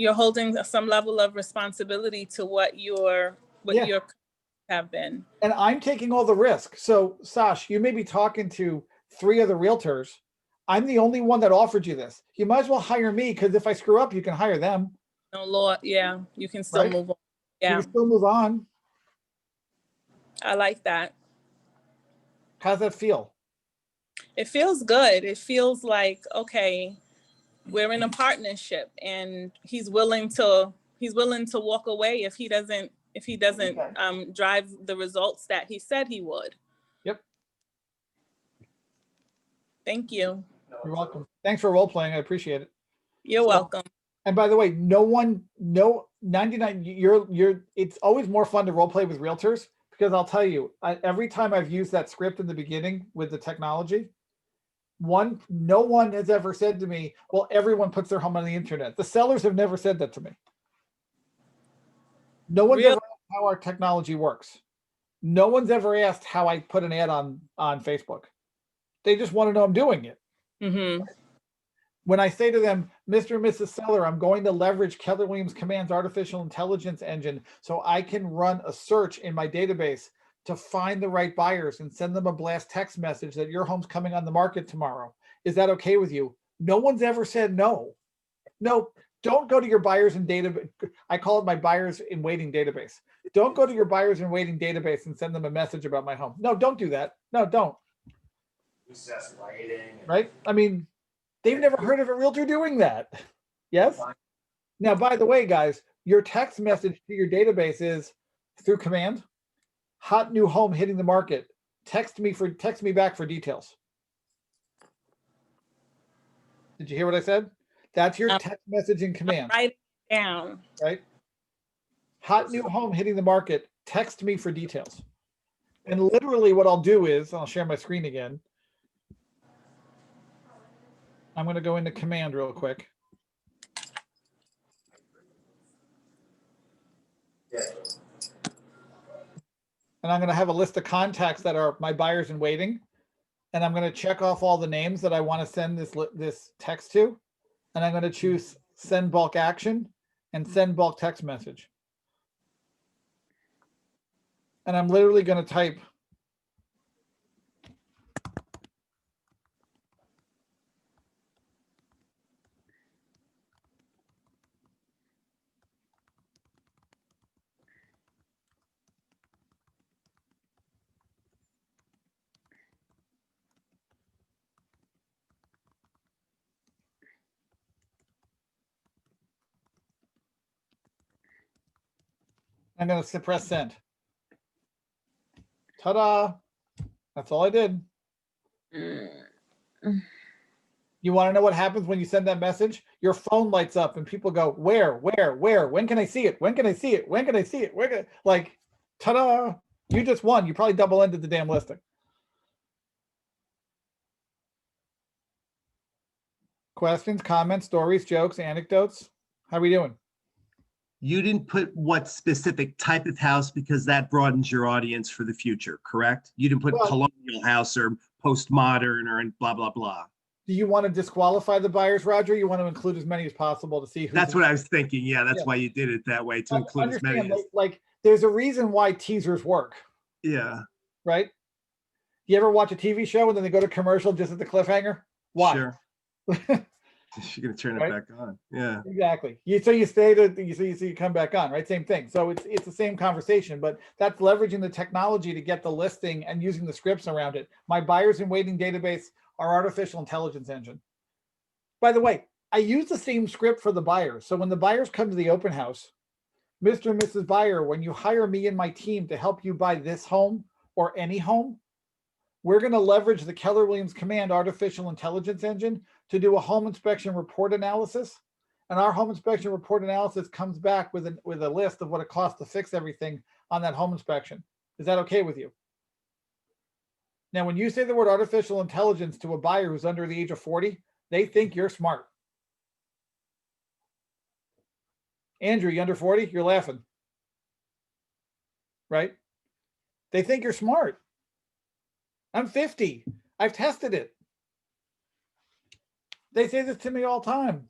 some level of responsibility to what your have been. And I'm taking all the risk. So Sash, you may be talking to 3 other realtors. I'm the only one that offered you this. You might as well hire me because if I screw up, you can hire them. No, Lord, yeah, you can still Right? move on. You Yeah, can still move on. I like that. How's that feel? It feels good. It feels like, okay, we're in a partnership and he's willing to walk away if he doesn't drive the results that he said he would. Yep. Thank you. You're welcome. Thanks for role playing. I appreciate it. You're welcome. And by the way, no 99, it's always more fun to role play with realtors because I'll tell you, every time I've used that script in the beginning with the technology, no one has ever said to me, well, everyone puts their home on the internet. The sellers have never said that to me. No one's ever asked how our technology works. No one's ever asked how I put an ad on Facebook. They just want to know I'm doing it. Mm-hmm. When I say to them, Mr. and Mrs. Seller, I'm going to leverage Keller Williams Command's artificial intelligence engine so I can run a search in my database to find the right buyers and send them a blast text message that your home's coming on the market tomorrow. Is that okay with you? No one's ever said no. No, don't go to your buyers in database. I call it my buyers in waiting database. Don't go to your buyers in waiting database and send them a message about my home. No, don't do that. No, don't. Recess lighting. Right? I mean, they've never heard of a realtor doing that. Yes? Now, by the way, guys, your text message to your database is through command, hot new home hitting the market. Text me back for details. Did you hear what I said? That's your text message in command. Write it down. Right? Hot new home hitting the market. Text me for details. And literally what I'll do is, I'll share my screen again. I'm going to go into command real quick. Yeah. And I'm going to have a list of contacts that are my buyers in waiting. And I'm going to check off all the names that I want to send this text to. And I'm going to choose send bulk action and send bulk text message. And I'm literally going to type I'm going to press send. Ta-da. That's all I did. You want to know what happens when you send that message? Your phone lights up and people go, where? When can I see it? When can I see it? When can I see it? Like, ta-da, you just won. You probably double-ended the damn listing. Questions, comments, stories, jokes, anecdotes? How are we doing? You didn't put what specific type of house because that broadens your audience for the future, correct? You didn't put Well- colonial house or postmodern or blah, blah, blah. Do you want to disqualify the buyers, Roger? You want to include as many as possible to see who? That's what I was thinking. Yeah, that's Yeah. why you did it that way, to include as many Understand, as. like, there's a reason why teasers work, Yeah, right? You ever watch a TV show and then they go to commercial just at the cliffhanger? Why? sure. You're gonna turn it Right? back on. Yeah. Exactly. So you stay to you come back on, right? Same thing. So it's the same conversation, but that's leveraging the technology to get the listing and using the scripts around it. My buyers in waiting database are artificial intelligence engine. By the way, I use the same script for the buyers. So when the buyers come to the open house, Mr. and Mrs. Buyer, when you hire me and my team to help you buy this home or any home, we're going to leverage the Keller Williams Command artificial intelligence engine to do a home inspection report analysis. And our home inspection report analysis comes back with a list of what it costs to fix everything on that home inspection. Is that okay with you? Now, when you say the word artificial intelligence to a buyer who's under the age of 40, they think you're smart. Andrew, you under 40? You're laughing. Right? They think you're smart. I'm 50. I've tested it. They say this to me all the time.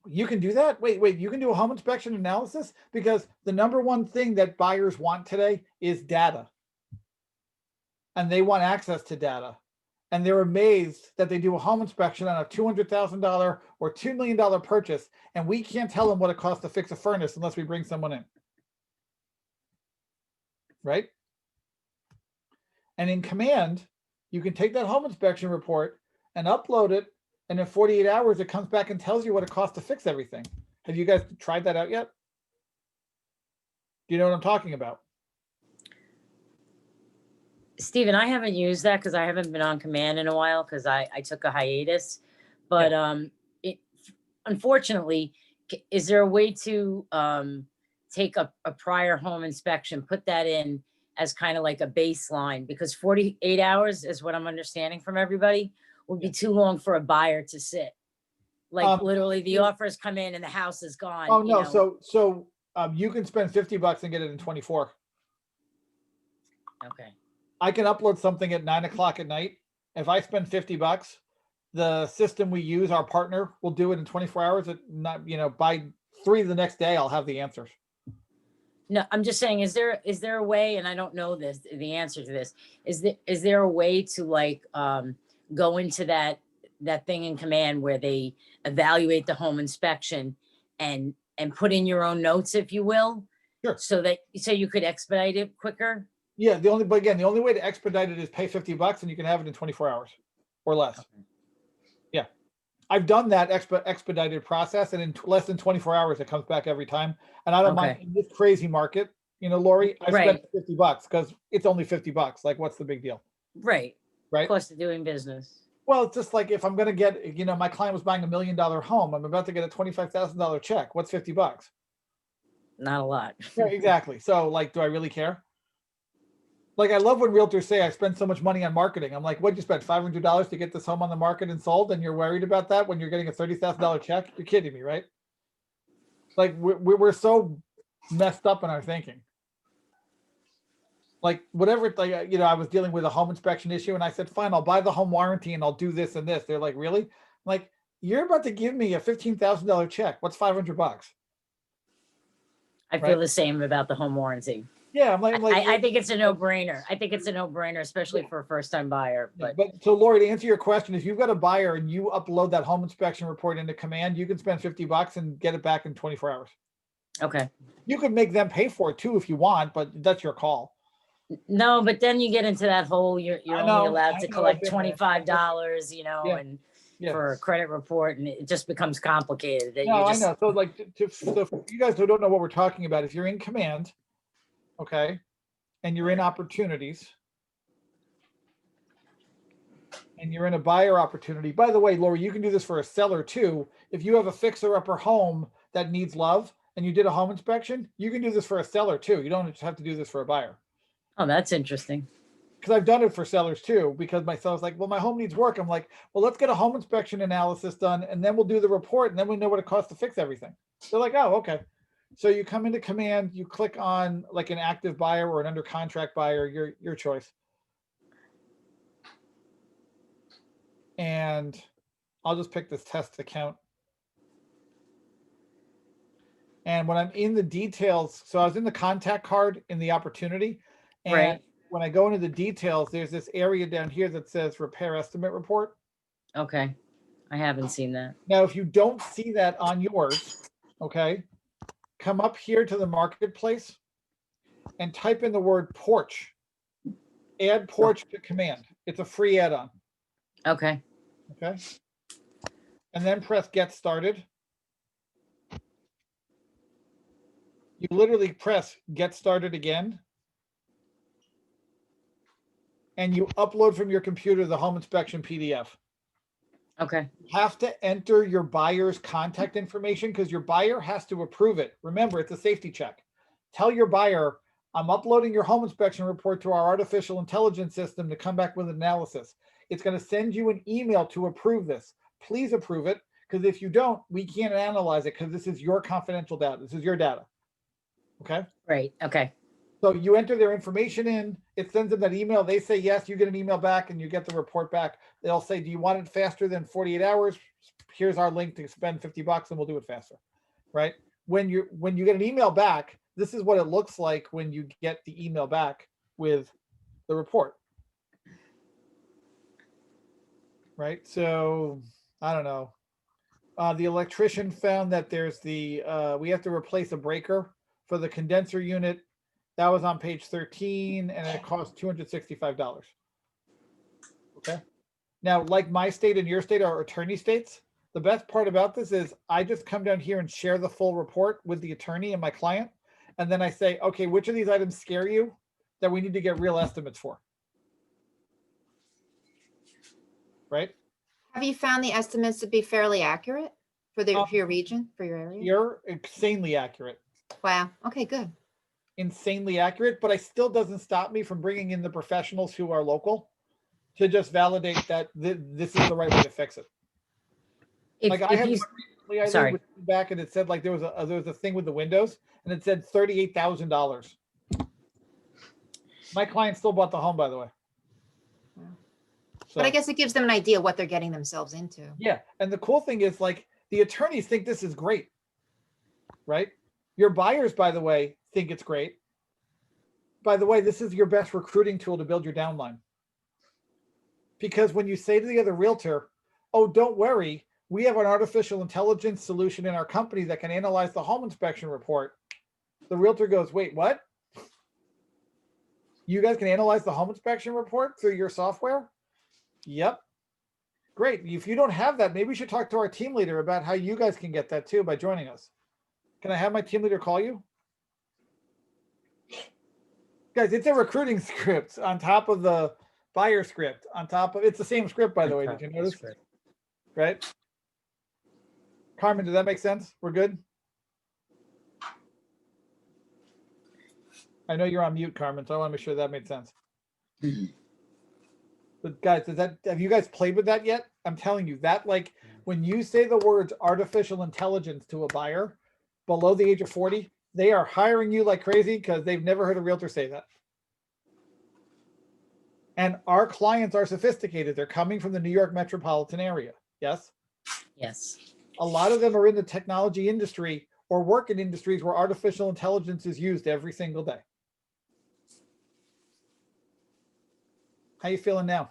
You can do that? Wait, you can do a home inspection analysis? Because the number one thing that buyers want today is data. And they want access to data. And they're amazed that they do a home inspection on a $200,000 or $2 million purchase, and we can't tell them what it costs to fix a furnace unless we bring someone in. Right? And in Command, you can take that home inspection report and upload it, and in 48 hours, it comes back and tells you what it costs to fix everything. Have you guys tried that out yet? Do you know what I'm talking about? Steven, I haven't used that because I haven't been on Command in a while because I took a hiatus. But unfortunately, is there a way to take a prior home inspection, put that in as kind of like a baseline? Because 48 hours is what I'm understanding from everybody would be too long for a buyer to sit. Like literally the offers come in and the house is gone. Oh, no. So you can spend $50 and get it in 24. Okay. I can upload something at 9 o'clock at night. If I spend $50, the system we use, our partner, will do it in 24 hours. By 3 the next day, I'll have the answers. No, I'm just saying, is there a way, and I don't know the answer to this, is there a way to like go into that thing in Command where they evaluate the home inspection and put in your own notes, if you will? Sure. So you could expedite it quicker? Yeah, the only way to expedite it is pay $50 and you can have it in 24 hours or less. Okay. Yeah. I've done that expedited process, and in less than 24 hours, it comes back every time. And I don't mind in this crazy market, Lori, I spent $50 because it's only $50. Like, what's the big deal? Right. Right. Cost of doing business. Well, it's just like if I'm going to get, my client was buying $1 million home. I'm about to get a $25,000 check. What's $50? Not a lot. Yeah, exactly. So like, do I really care? Like, I love when realtors say I spend so much money on marketing. I'm like, what'd you spend, $500 to get this home on the market and sold? And you're worried about that when you're getting a $30,000 check? You're kidding me, right? Like, we're so messed up in our thinking. Like, whatever, I was dealing with a home inspection issue and I said, fine, I'll buy the home warranty and I'll do this and this. They're like, really? I'm like, you're about to give me a $15,000 check. What's $500? I feel the same about the home warranty. Yeah, I'm like, I think it's a no-brainer. I think it's a no-brainer, especially for a first-time buyer. But so, Lori, to answer your question, if you've got a buyer and you upload that home inspection report into Command, you can spend $50 and get it back in 24 hours. Okay. You could make them pay for it too if you want, but that's your call. No, but then you get into that whole you're only allowed to collect $25, and for a credit report, and it just becomes complicated. No, I know. So like, so for you guys who don't know what we're talking about, if you're in Command, okay, and you're in opportunities, and you're in a buyer opportunity. By the way, Lori, you can do this for a seller too. If you have a fixer-upper home that needs love and you did a home inspection, you can do this for a seller too. You don't just have to do this for a buyer. Oh, that's interesting. Because I've done it for sellers too, because my seller's like, well, my home needs work. I'm like, well, let's get a home inspection analysis done and then we'll do the report and then we know what it costs to fix everything. They're like, oh, okay. So you come into command, you click on like an active buyer or an under contract buyer, your choice. And I'll just pick this test account. And when I'm in the details, so I was in the contact card in the opportunity. And Right. when I go into the details, there's this area down here that says repair estimate report. Okay. I haven't seen that. Now, if you don't see that on yours, okay, come up here to the marketplace and type in the word porch. Add porch to command. It's a free add-on. Okay. Okay. And then press get started. You literally press get started again. And you upload from your computer the home inspection PDF. Okay. You have to enter your buyer's contact information because your buyer has to approve it. Remember, it's a safety check. Tell your buyer, I'm uploading your home inspection report to our artificial intelligence system to come back with an analysis. It's going to send you an email to approve this. Please approve it, because if you don't, we can't analyze it because this is your confidential data. This is your data. Okay. Great. Okay. So you enter their information in, it sends them that email. They say yes, you get an email back and you get the report back. They'll say, do you want it faster than 48 hours? Here's our link to spend $50 and we'll do it faster, right? When you get an email back, this is what it looks like when you get the email back with the report. Right, so I don't know. The electrician found that there's we have to replace a breaker for the condenser unit. That was on page 13 and it cost $265. Okay. Now, like my state and your state are attorney states. The best part about this is I just come down here and share the full report with the attorney and my client. And then I say, okay, which of these items scare you that we need to get real estimates for? Right? Have you found the estimates to be fairly accurate for your region, for your area? You're insanely accurate. Wow. Okay, good. Insanely accurate, but it still doesn't stop me from bringing in the professionals who are local to just validate that this is the right way to fix it. Like I had one recently, I sorry. looked back and it said like there was a thing with the windows and it said $38,000. My client still bought the home, by the way. Wow. So, But I guess it gives them an idea what they're getting themselves into. yeah, and the cool thing is like the attorneys think this is great, right? Your buyers, by the way, think it's great. By the way, this is your best recruiting tool to build your downline. Because when you say to the other realtor, oh, don't worry, we have an artificial intelligence solution in our company that can analyze the home inspection report. The realtor goes, wait, what? You guys can analyze the home inspection report through your software? Yep. Great. If you don't have that, maybe we should talk to our team leader about how you guys can get that too by joining us. Can I have my team leader call you? Guys, it's a recruiting script on top of the buyer script. On top of it's the same script, by the way. Did you notice? Right? Carmen, does that make sense? We're good? I know you're on mute, Carmen, so I want to make sure that made sense. But guys, have you guys played with that yet? I'm telling you that, like, when you say the words artificial intelligence to a buyer below the age of 40, they are hiring you like crazy because they've never heard a realtor say that. And our clients are sophisticated. They're coming from the New York metropolitan area. Yes? Yes. A lot of them are in the technology industry or work in industries where artificial intelligence is used every single day. How you feeling now?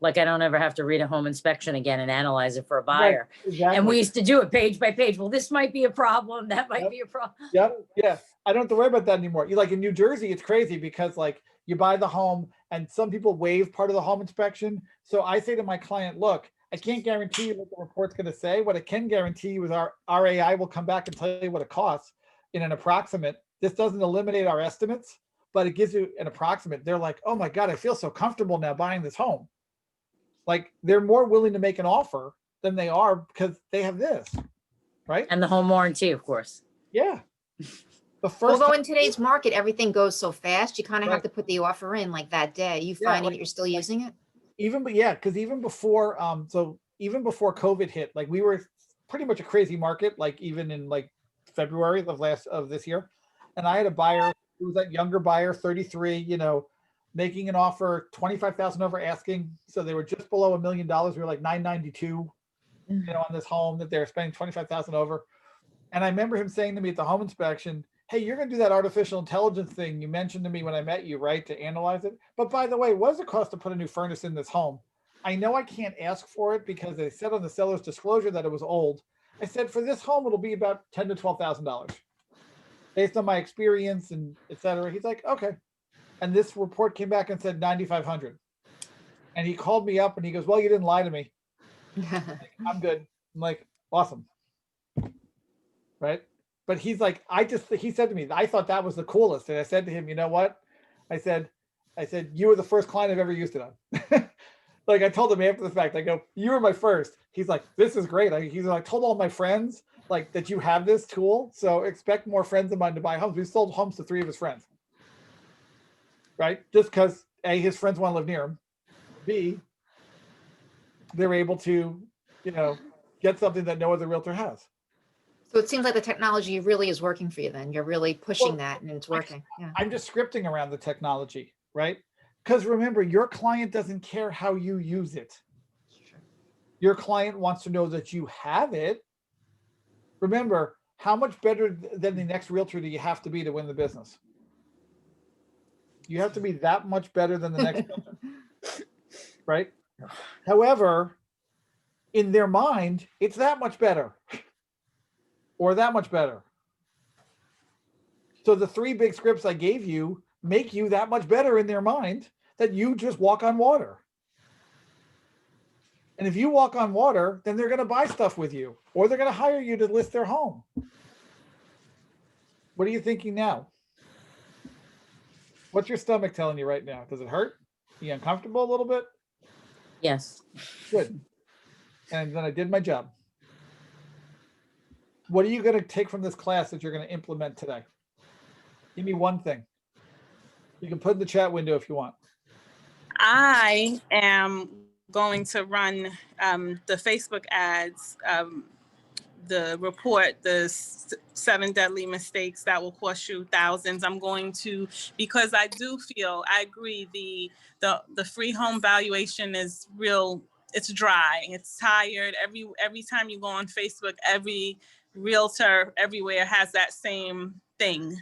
Like I don't ever have to read a home inspection again and analyze it for a buyer. Right, exactly. And we used to do it page by page. Well, this might be a problem. That might be a problem. Yep. Yeah. I don't have to worry about that anymore. You like in New Jersey, it's crazy because like you buy the home and some people waive part of the home inspection. So I say to my client, look, I can't guarantee you what the report's going to say. What I can guarantee you is our AI will come back and tell you what it costs in an approximate. This doesn't eliminate our estimates, but it gives you an approximate. They're like, oh my God, I feel so comfortable now buying this home. Like they're more willing to make an offer than they are because they have this, right? And the home warranty, of course. Yeah. The first Although time- in today's market, everything goes so fast, you kind of Right. have to put the offer in like that day. You Yeah, finding like- that you're still using it? because even before even before COVID hit, like we were pretty much a crazy market, like even in like February of this year. And I had a buyer who was that younger buyer, 33, making an offer 25,000 over asking. So they were just below $1 million. We were like 992, on this home that they're spending 25,000 over. And I remember him saying to me at the home inspection, hey, you're going to do that artificial intelligence thing you mentioned to me when I met you, right? To analyze it. But by the way, what does it cost to put a new furnace in this home? I know I can't ask for it because they said on the seller's disclosure that it was old. I said, for this home, it'll be about $10,000 to $12,000 based on my experience and et cetera. He's like, okay. And this report came back and said 9,500. And he called me up and he goes, well, you didn't lie to me. I'm good. I'm like, awesome. Right. But he's like, he said to me, I thought that was the coolest. And I said to him, you know what? I said, you were the first client I've ever used it on. Like I told him after the fact, I go, you were my first. He's like, this is great. He's like, told all my friends like that you have this tool. So expect more friends of mine to buy homes. We sold homes to 3 of his friends. Right. Just because A, his friends want to live near him. B, they're able to, get something that no other realtor has. So it seems like the technology really is working for you then. You're really pushing that and it's working. Yeah. I'm just scripting around the technology, right? Because remember, your client doesn't care how you use it. Your client wants to know that you have it. Remember, how much better than the next realtor do you have to be to win the business? You have to be that much better than the next realtor, right? However, in their mind, it's that much better or that much better. So the 3 big scripts I gave you make you that much better in their mind that you just walk on water. And if you walk on water, then they're going to buy stuff with you or they're going to hire you to list their home. What are you thinking now? What's your stomach telling you right now? Does it hurt? Are you uncomfortable a little bit? Yes. Good. And then I did my job. What are you going to take from this class that you're going to implement today? Give me one thing. You can put in the chat window if you want. I am going to run the Facebook ads, the report, the 7 deadly mistakes that will cost you thousands. I'm going to, because I do feel, I agree, the free home valuation is real, it's dry, it's tired. Every time you go on Facebook, every realtor everywhere has that same thing.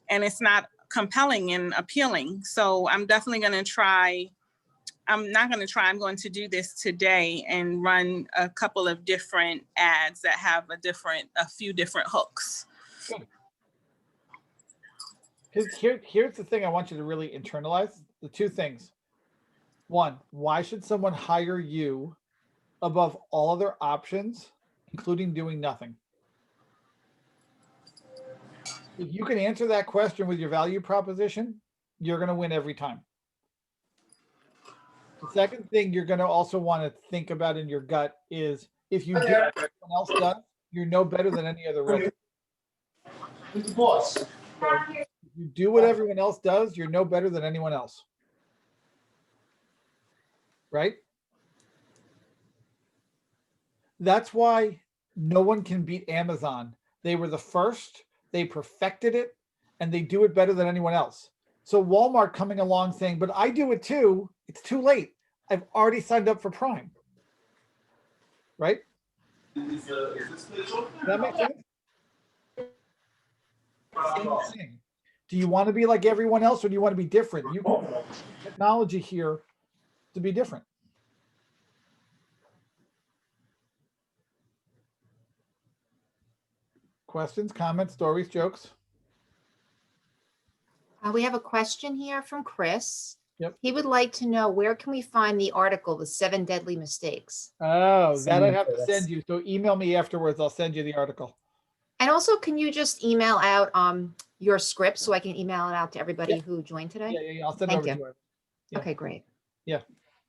And it's not compelling and appealing. So I'm definitely going to try. I'm not going to try. I'm going to do this today and run a couple of different ads that have a few different hooks. Here's the thing I want you to really internalize. The 2 things. 1, why should someone hire you above all other options, including doing nothing? If you can answer that question with your value proposition, you're going to win every time. The second thing you're going to also want to think about in your gut is if you do what everyone else does, you're no better than any other realtor. Who's the boss? So if you do what everyone else does, you're no better than anyone else. Right? That's why no one can beat Amazon. They were the first, they perfected it, and they do it better than anyone else. So Walmart coming along saying, but I do it too, it's too late. I've already signed up for Prime. Right? Is this official? Does that make sense? Same thing. Do you want to be like everyone else or do you want to be different? You can use technology here to be different. Questions, comments, stories, jokes? We have a question here from Chris. Yep. He would like to know, where can we find the article, The 7 Deadly Mistakes? Oh, that Send I'd it have to to us. send you. So email me afterwards. I'll send you the article. And also, can you just email out your script so I can email it out to everybody Yeah. who joined today? Yeah. I'll send it Thank over you. to her. Yeah. Okay, great.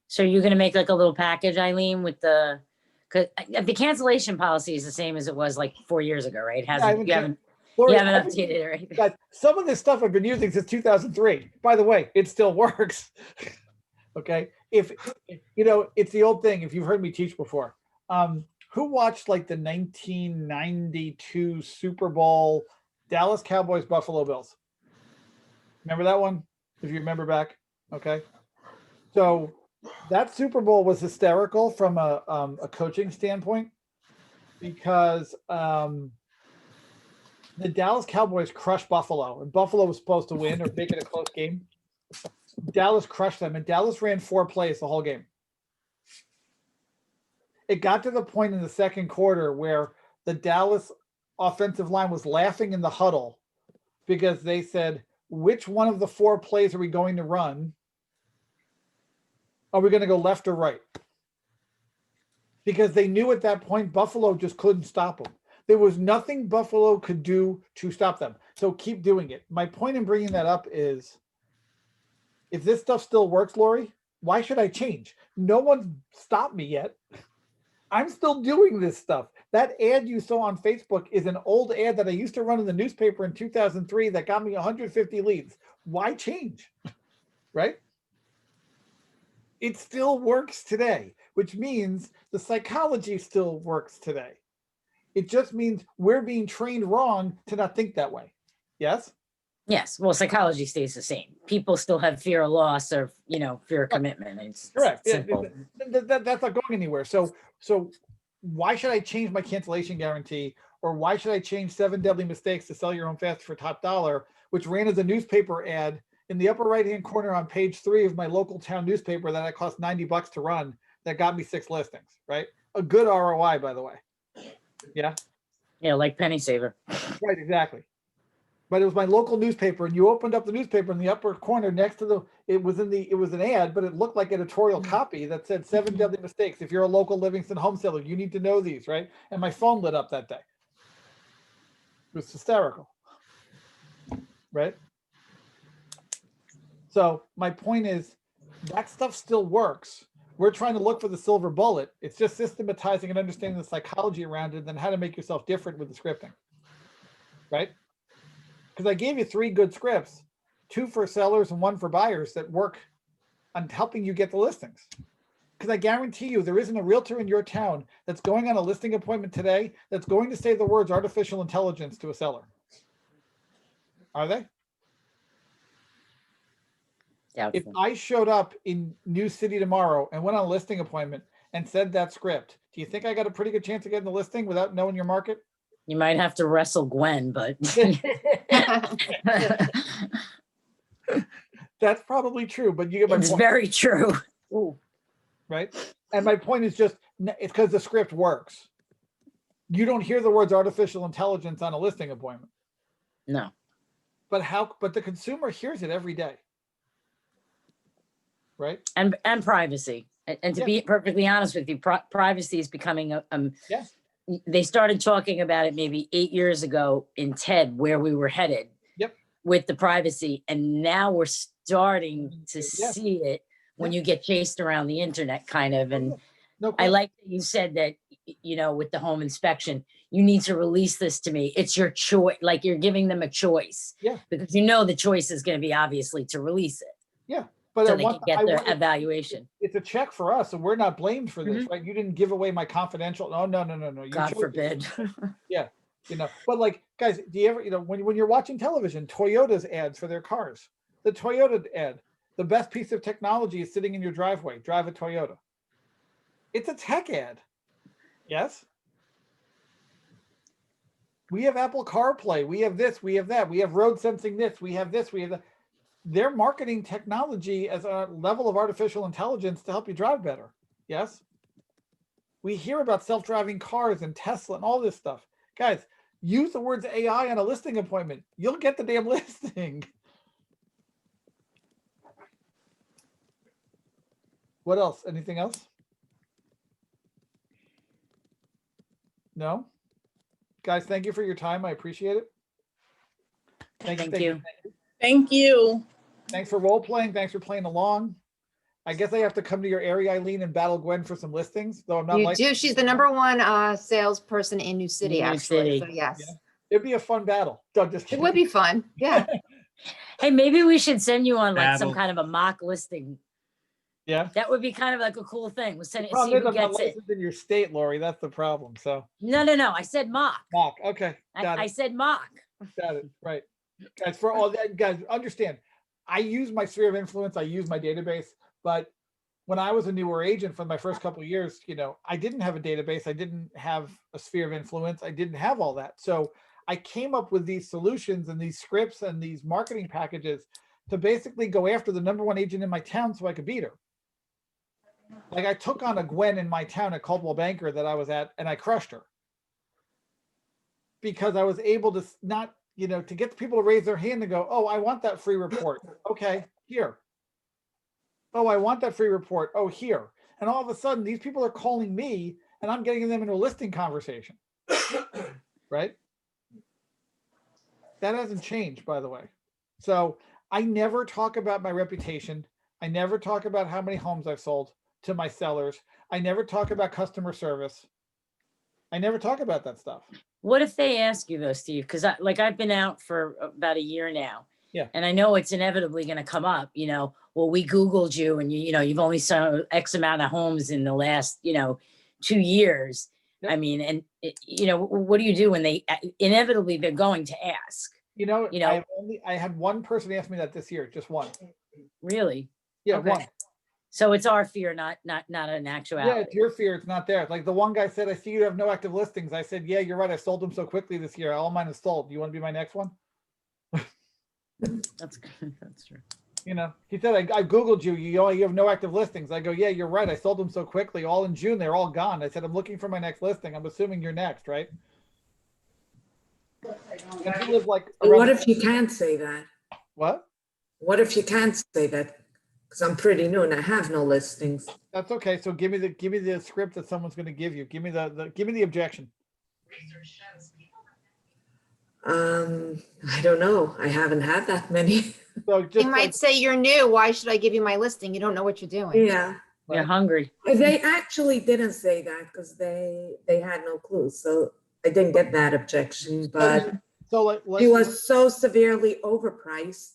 So you're gonna make like a little package, Eileen, with cause the cancellation policy is the same as it was like 4 years ago, right? It I hasn't, haven't you changed- haven't, Lori, you haven't I've been- updated it, right? Guys, some of this stuff I've been using since 2003. By the way, it still works. Okay. If you know, it's the old thing. If you've heard me teach before, who watched like the 1992 Super Bowl, Dallas Cowboys, Buffalo Bills? Remember that one? If you remember back. Okay. So that Super Bowl was hysterical from a coaching standpoint because the Dallas Cowboys crushed Buffalo, and Buffalo was supposed to win or make it a close game. Dallas crushed them, and Dallas ran 4 plays the whole game. It got to the point in the second quarter where the Dallas offensive line was laughing in the huddle because they said, which one of the 4 plays are we going to run? Are we going to go left or right? Because they knew at that point Buffalo just couldn't stop them. There was nothing Buffalo could do to stop them. So keep doing it. My point in bringing that up is, if this stuff still works, Lori, why should I change? No one's stopped me yet. I'm still doing this stuff. That ad you saw on Facebook is an old ad that I used to run in the newspaper in 2003 that got me 150 leads. Why change? Right? It still works today, which means the psychology still works today. It just means we're being trained wrong to not think that way. Yes? Yes, well, psychology stays the same. People still have fear of loss or, fear of commitment. It's Correct. Yeah, simple. that's not going anywhere. So why should I change my cancellation guarantee, or why should I change 7 deadly mistakes to sell your home fast for top dollar, which ran as a newspaper ad in the upper right-hand corner on page 3 of my local town newspaper that I cost $90 to run, that got me 6 listings, right? A good ROI, by the way. Yeah. Yeah, like Penny Saver. Right, exactly. But it was my local newspaper, and you opened up the newspaper in the upper corner next to it was an ad, but it looked like editorial copy that said 7 deadly mistakes. If you're a local Livingston home seller, you need to know these, right? And my phone lit up that day. It was hysterical, right? So my point is, that stuff still works. We're trying to look for the silver bullet. It's just systematizing and understanding the psychology around it, and then how to make yourself different with the scripting, right? Because I gave you 3 good scripts, 2 for sellers and 1 for buyers that work on helping you get the listings. Because I guarantee you there isn't a realtor in your town that's going on a listing appointment today that's going to say the words artificial intelligence to a seller. Are they? If Doubtful. I showed up in New City tomorrow and went on a listing appointment and said that script, do you think I got a pretty good chance of getting the listing without knowing your market? You might have to wrestle Gwen, but That's probably true, but you get my it's point. very true. Ooh. Right? And my point is just, it's because the script works. You don't hear the words artificial intelligence on a listing appointment. No. But the consumer hears it every day. Right? And privacy. And to Yeah. be perfectly honest with you, privacy is becoming Yeah. They started talking about it maybe 8 years ago in TED, where we were headed. Yep. With the privacy, and now we're starting to Yeah. see it when you get chased around the internet, kind of. And No I question. like that you said that, with the home inspection, you need to release this to me. It's your choice. Like, you're giving them a choice. Yeah. Because the choice is going to be obviously to release it, Yeah. But so I they want, can I get their want- evaluation. it's a check for us, and we're not blamed for this, right? You didn't give away my confidential. No. You God chose it. forbid. Yeah. But like, guys, do you ever, when you're watching television, Toyota's ads for their cars, the Toyota ad, the best piece of technology is sitting in your driveway. Drive a Toyota. It's a tech ad. Yes. We have Apple CarPlay. We have this. We have that. We have road sensing this. We have this. We have that. They're marketing technology as a level of artificial intelligence to help you drive better. Yes. We hear about self-driving cars and Tesla and all this stuff. Guys, use the words AI on a listing appointment. You'll get the damn listing. What else? Anything else? No? Guys, thank you for your time. I appreciate it. Thank you. Thank you. Thanks for role playing. Thanks for playing along. I guess I have to come to your area, Eileen, and battle Gwen for some listings, though I'm not You like, do. She's the #1 salesperson in New City, New actually. City. So yes, Yeah. It'd be a fun battle. Don't just it would be fun. Yeah. Hey, maybe we should send you on like some Battle. kind of a mock listing. Yeah. That would be kind of like a cool thing. We'll send The it, see problem is who I'm not gets it. licensed in your state, Lori. That's the problem. So No. I said mock. mock. Okay. Got I it. said mock. Got it. Right. Guys, for all that, guys, understand. I use my sphere of influence. I use my database, but when I was a newer agent for my first couple of years, I didn't have a database. I didn't have a sphere of influence. I didn't have all that. So I came up with these solutions and these scripts and these marketing packages to basically go after the #1 agent in my town so I could beat her. Like I took on a Gwen in my town at Caldwell Banker that I was at, and I crushed her because I was able to not, to get the people to raise their hand and go, oh, I want that free report. Okay, here. Oh, I want that free report. Oh, here. And all of a sudden, these people are calling me and I'm getting them into a listing conversation. Right? That hasn't changed, by the way. So I never talk about my reputation. I never talk about how many homes I've sold to my sellers. I never talk about customer service. I never talk about that stuff. What if they ask you though, Steve? Because I've been out for about a year now. Yeah. And I know it's inevitably going to come up, well, we Googled you and you've only sold X amount of homes in the last, 2 years. Yep. I mean, and what do you do when they inevitably they're going to ask? I had one person ask me that this year, just one. Really? Yeah, Okay. one. So it's our fear, not an actuality. Yeah, it's your fear. It's not there. Like the one guy said, I see you have no active listings. I said, yeah, you're right. I sold them so quickly this year. All mine is sold. You want to be my next one? That's true. He said, I Googled you. You have no active listings. I go, yeah, you're right. I sold them so quickly. All in June, they're all gone. I said, I'm looking for my next listing. I'm assuming you're next, right? And he lived like What if you can't say that? What? What if you can't say that? Because I'm pretty new and I have no listings. That's okay. So give me the script that someone's going to give you. Give me the objection. I don't know. I haven't had that many. So They just might say you're new. Why should I give you my listing? You don't know what you're doing. Yeah. You're hungry. They actually didn't say that because they had no clue. So I didn't get that objection, but so he was so severely overpriced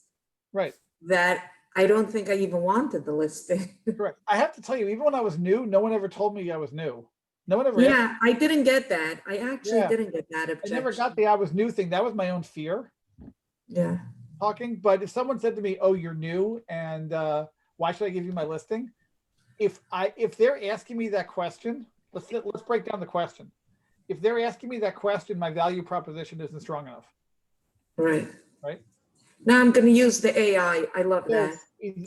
right. that I don't think I even wanted the listing. Correct. I have to tell you, even when I was new, no one ever told me I was new. No one ever. Yeah, I didn't get that. I actually Yeah. didn't get that I objection. never got the I was new thing. That was my own fear Yeah. talking. But if someone said to me, "Oh, you're new, and why should I give you my listing?" If they're asking me that question, let's break down the question. If they're asking me that question, my value proposition isn't strong enough. Right. Right. Now I'm going to use the AI. I love that.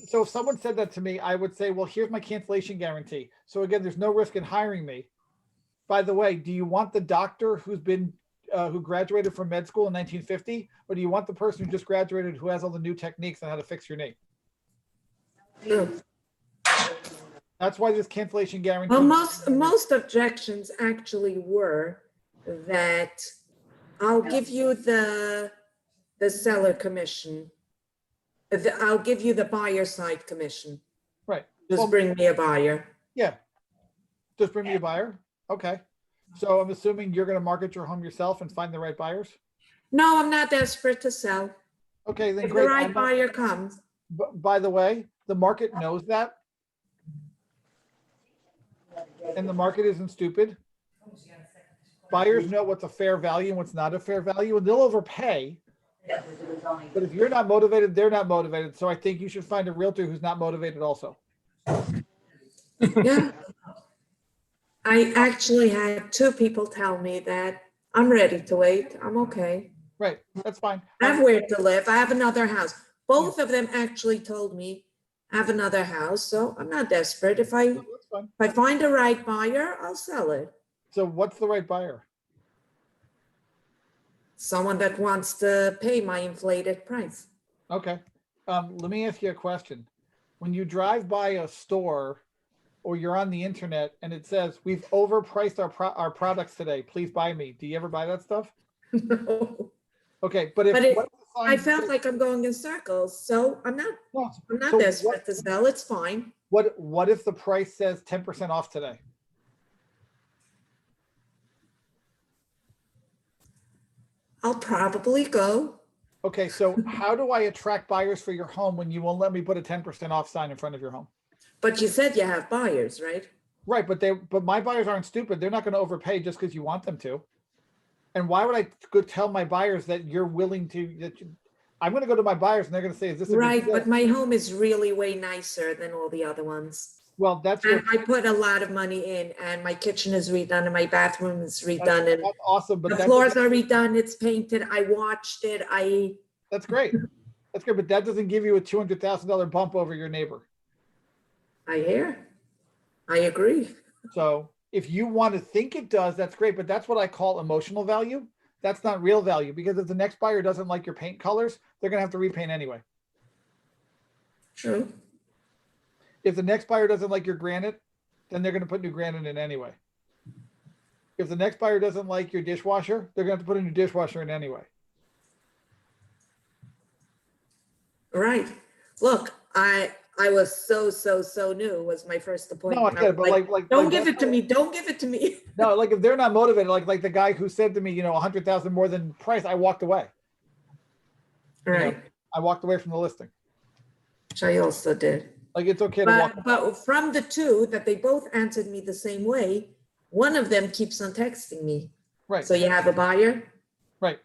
So if someone said that to me, I would say, well, here's my cancellation guarantee. So again, there's no risk in hiring me. By the way, do you want the doctor who graduated from med school in 1950? Or do you want the person who just graduated who has all the new techniques on how to fix your knee? No. That's why this cancellation guarantee. Well, most objections actually were that I'll give you the seller commission. I'll give you the buyer side commission. Right. Just Well, bring me a buyer. Yeah. Just bring me a buyer. Okay. So I'm assuming you're going to market your home yourself and find the right buyers. No, I'm not desperate to sell. Okay, then If great. the right buyer comes. By the way, the market knows that. And the market isn't stupid. Buyers know what's a fair value and what's not a fair value, and they'll overpay. But if you're not motivated, they're not motivated. So I think you should find a realtor who's not motivated also. Yeah. I actually had 2 people tell me that I'm ready to wait. I'm okay. Right, that's fine. I have where to live. I have another house. Both of them actually told me I have another house, so I'm not desperate. If I That's fine. find the right buyer, I'll sell it. So what's the right buyer? Someone that wants to pay my inflated price. Okay. Let me ask you a question. When you drive by a store or you're on the internet and it says, we've overpriced our products today, please buy me. Do you ever buy that stuff? No. Okay, but if But it- what if the sign I felt says- like I'm going in circles, so I'm not No, desperate what, to sell, it's fine. what if the price says 10% off today? I'll probably go. Okay, so how do I attract buyers for your home when you won't let me put a 10% off sign in front of your home? But you said you have buyers, right? Right, but my buyers aren't stupid. They're not going to overpay just because you want them to. And why would I go tell my buyers that you're willing to? I'm going to go to my buyers and they're going to say, "Is this a good Right, deal?" but my home is really way nicer than all the other ones. Well, that's your, And I put a lot of money in, and my kitchen is redone, and my bathroom is redone, and that's awesome. But the that floors are redone, it's painted, I watched it, that's great. That's good, but that doesn't give you a $200,000 bump over your neighbor. I hear. I agree. So if you want to think it does, that's great. But that's what I call emotional value. That's not real value, because if the next buyer doesn't like your paint colors, they're going to have to repaint anyway. True. If the next buyer doesn't like your granite, then they're going to put new granite in anyway. If the next buyer doesn't like your dishwasher, they're going to have to put a new dishwasher in anyway. Right. Look, I was so new, was my first No, appointment. I get it, but Don't give it to me, don't give it to me. no, like if they're not motivated, like the guy who said to me, 100,000 more than price, I walked away. Right, I walked away from the listing. which I also did. Like it's okay to walk. But from the two that they both answered me the same way, one of them keeps on texting me. Right, So you have a buyer? right.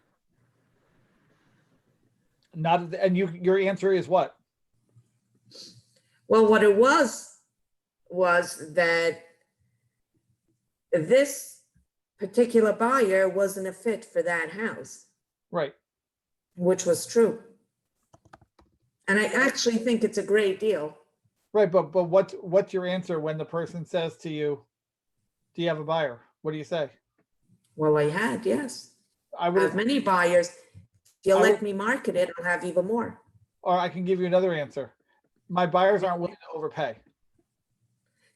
Not, and your answer is what? Well, what it was that this particular buyer wasn't a fit for that house, Right. which was true. And I actually think it's a great deal. Right, but what's your answer when the person says to you, "Do you have a buyer?" What do you say? Well, I had, yes. I I would, have many buyers. If you I let would- me market it, I'll have even more. or I can give you another answer. My buyers aren't willing to overpay.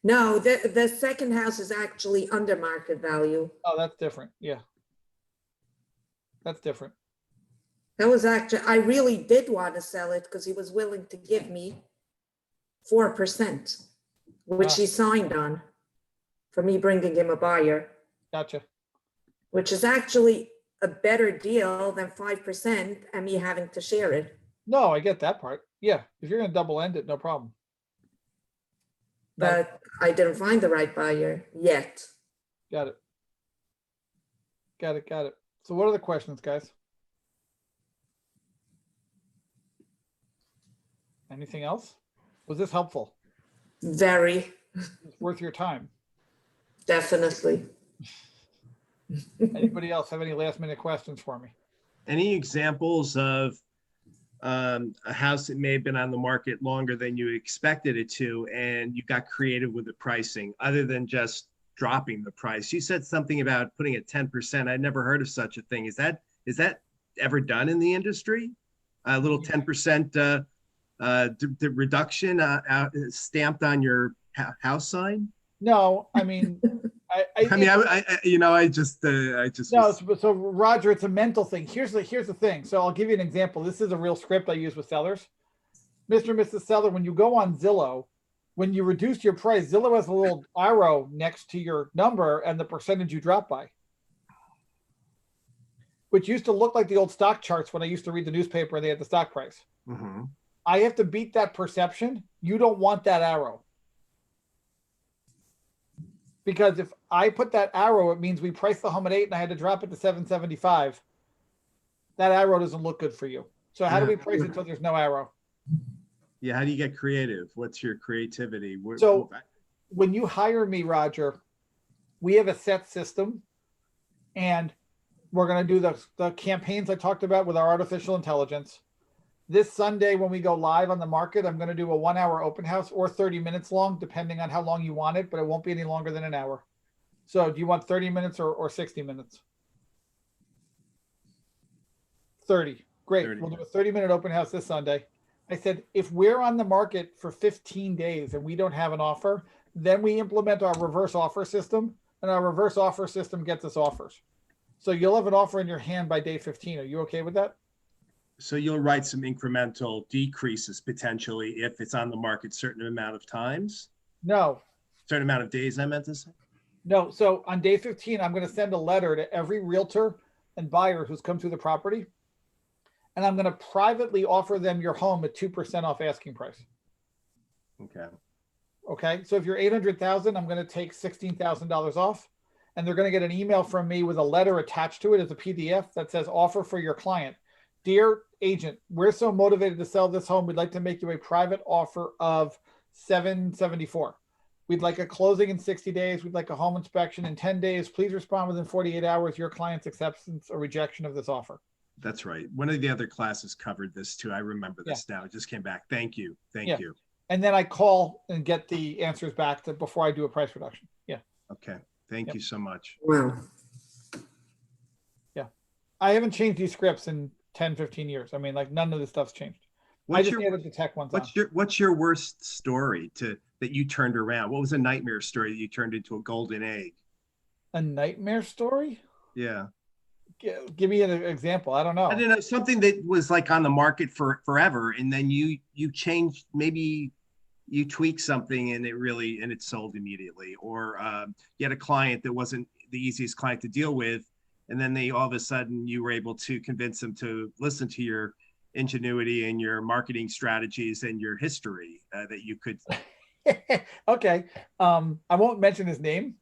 No, the second house is actually under market value. Oh, that's different. Yeah, that's different. That was actually, I really did want to sell it because he was willing to give me 4%, which Wow. he signed on for me bringing him a buyer, Gotcha. which is actually a better deal than 5% and me having to share it. No, I get that part. Yeah, if you're gonna double end it, no problem. But I didn't find the right buyer yet. Got it. Got it. Got it. So what are the questions, guys? Anything else? Was this helpful? Very, It's worth your time. definitely. Anybody else have any last minute questions for me? Any examples of a house that may have been on the market longer than you expected it to, and you got creative with the pricing, other than just dropping the price? You said something about putting it 10%. I'd never heard of such a thing. Is that ever done in the industry? A little 10% reduction stamped on your house sign? No, I mean, I just no. So Roger, it's a mental thing. Here's the thing. So I'll give you an example. This is a real script I use with sellers. Mr. and Mrs. Seller, when you go on Zillow, when you reduce your price, Zillow has a little arrow next to your number and the percentage you drop by, which used to look like the old stock charts when I used to read the newspaper and they had the stock price. Mhm. I have to beat that perception. You don't want that arrow. Because if I put that arrow, it means we priced the home at 8 and I had to drop it to 775. That arrow doesn't look good for you. So how do we price it until there's no arrow? Yeah, how do you get creative? What's your creativity? So when you hire me, Roger, we have a set system and we're going to do the campaigns I talked about with our artificial intelligence. This Sunday, when we go live on the market, I'm going to do a 1 hour open house or 30 minutes long, depending on how long you want it, but it won't be any longer than an hour. So do you want 30 minutes or 60 minutes? 30. Great. 30. We'll do a 30-minute open house this Sunday. I said, if we're on the market for 15 days and we don't have an offer, Then we implement our reverse offer system, and our reverse offer system gets us offers. So you'll have an offer in your hand by day 15. Are you okay with that? So you'll write some incremental decreases potentially if it's on the market certain amount of times, No, certain amount of days, I meant to say. no. So on day 15, I'm going to send a letter to every realtor and buyer who's come through the property. And I'm going to privately offer them your home at 2% off asking price. Okay. Okay. So if you're 800,000, I'm going to take $16,000 off. And they're going to get an email from me with a letter attached to it as a PDF that says offer for your client. Dear agent, we're so motivated to sell this home. We'd like to make you a private offer of 774. We'd like a closing in 60 days. We'd like a home inspection in 10 days. Please respond within 48 hours. Your client's acceptance or rejection of this offer. That's right. One of the other classes covered this too. I remember this now. It just came back. Thank you. Thank you. And then I call and get the answers back before I do a price reduction. Yeah. Okay. Thank you so much. Wow. Yeah. I haven't changed these scripts in 10, 15 years. I mean, like none of this stuff's changed. I just added the tech ones on. What's your worst story that you turned around? What was a nightmare story that you turned into a golden egg? A nightmare story? Yeah. Give me an example. I don't know. I don't know, something that was like on the market for forever, and then you changed, maybe you tweaked something and it sold immediately, or you had a client that wasn't the easiest client to deal with, and then all of a sudden you were able to convince them to listen to your ingenuity and your marketing strategies and your history that you could. Okay. I won't mention his name.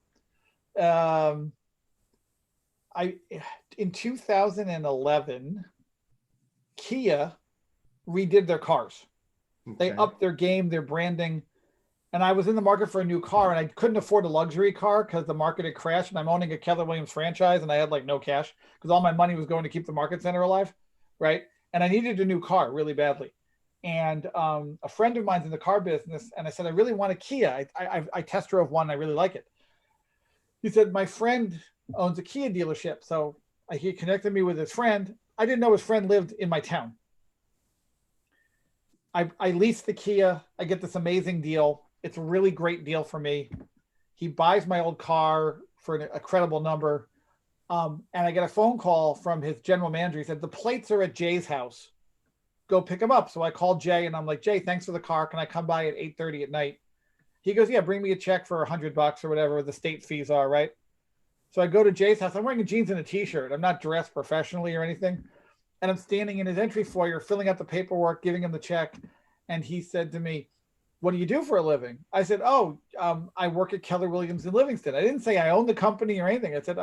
In 2011, Kia redid their cars. They upped their game, their branding. And I was in the market for a new car, and I couldn't afford a luxury car because the market had crashed, and I'm owning a Keller Williams franchise, and I had like no cash because all my money was going to keep the market center alive, right? And I needed a new car really badly. And a friend of mine's in the car business, and I said, I really want a Kia. I test drove one, and I really like it. He said, my friend owns a Kia dealership. So he connected me with his friend. I didn't know his friend lived in my town. I leased the Kia. I get this amazing deal. It's a really great deal for me. He buys my old car for a credible number. And I get a phone call from his general manager. He said, the plates are at Jay's house. Go pick them up. So I called Jay and I'm like, Jay, thanks for the car. Can I come by at 8:30 at night? He goes, yeah, bring me a check for $100 or whatever the state fees are, right? So I go to Jay's house. I'm wearing jeans and a t-shirt. I'm not dressed professionally or anything. And I'm standing in his entry foyer, filling out the paperwork, giving him the check. And he said to me, what do you do for a living? I said, I work at Keller Williams in Livingston. I didn't say I own the company or anything. I said,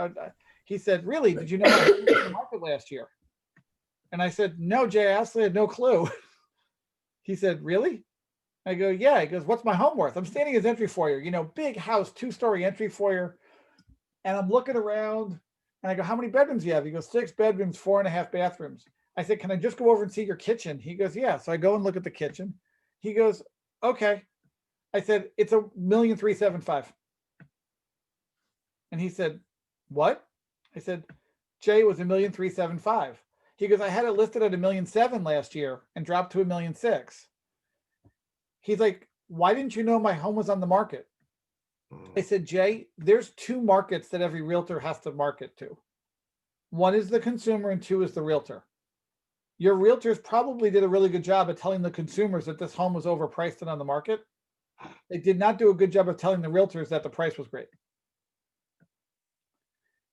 he said, really? Did you know I was in the market last year? And I said, no, Jay, I actually had no clue. He said, really? I go, yeah. He goes, what's my home worth? I'm standing in his entry foyer, big house, 2-story entry foyer. And I'm looking around and I go, how many bedrooms do you have? He goes, 6 bedrooms, 4.5 bathrooms. I said, can I just go over and see your kitchen? He goes, yeah. So I go and look at the kitchen. He goes, okay. I said, it's $1,375,000. And he said, what? I said, Jay, it was $1,375,000. He goes, I had it listed at $1,700,000 last year and dropped to $1,600,000. He's like, why didn't you know my home was on the market? I said, Jay, there's 2 markets that every realtor has to market to. One is the consumer and 2 is the realtor. Your realtors probably did a really good job at telling the consumers that this home was overpriced and on the market. They did not do a good job of telling the realtors that the price was great.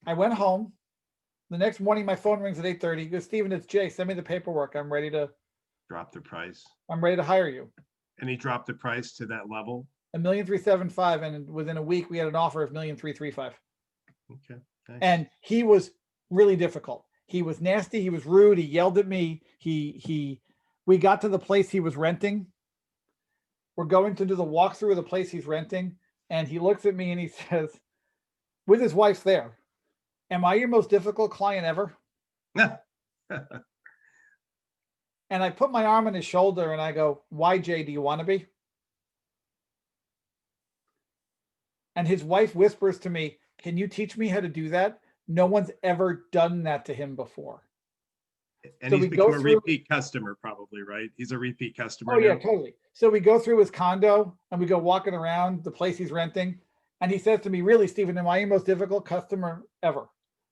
I went home. The next morning, my phone rings at 8:30. He goes, Steven, it's Jay. Send me the paperwork. I'm ready to drop the price. I'm ready to hire you. And he dropped the price to that level. $1,375,000, and within a week we had an offer of $1,335,000. Okay. Nice. And he was really difficult. He was nasty. He was rude. He yelled at me. We got to the place he was renting. We're going to do the walkthrough of the place he's renting. And he looks at me and he says, with his wife there, am I your most difficult client ever? And I put my arm on his shoulder and I go, why, Jay, do you want to be? And his wife whispers to me, can you teach me how to do that? No one's ever done that to him before. And So he's we go become a through- repeat customer probably, right? He's a repeat customer Oh yeah, now. totally. So we go through his condo and we go walking around the place he's renting. And he says to me, really, Stephen, am I your most difficult customer ever?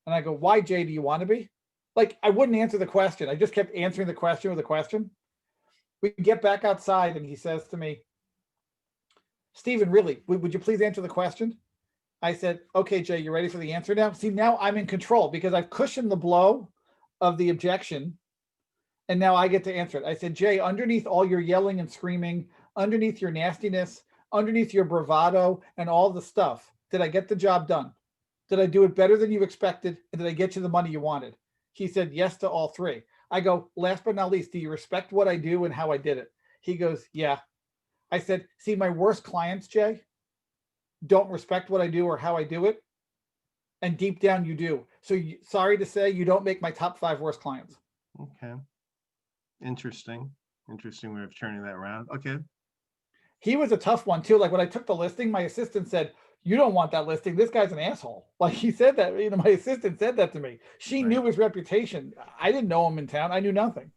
And I go, why, Jay, do you want to be? Like, I wouldn't answer the question. I just kept answering the question with a question. We get back outside and he says to me, Stephen, really, would you please answer the question? I said, okay, Jay, you ready for the answer now? See, now I'm in control because I've cushioned the blow of the objection. And now I get to answer it. I said, Jay, underneath all your yelling and screaming, underneath your nastiness, underneath your bravado and all the stuff, did I get the job done? Did I do it better than you expected? And did I get you the money you wanted? He said yes to all three. I go, last but not least, do you respect what I do and how I did it? He goes, yeah. I said, see, my worst clients, Jay, don't respect what I do or how I do it. And deep down you do. So sorry to say, you don't make my top 5 worst clients. Okay. Interesting. Interesting way of turning that around. Okay. He was a tough one too. Like when I took the listing, my assistant said, you don't want that listing. This guy's an asshole. Like he said that, my assistant said that to me. She Right. knew his reputation. I didn't know him in town. I knew nothing.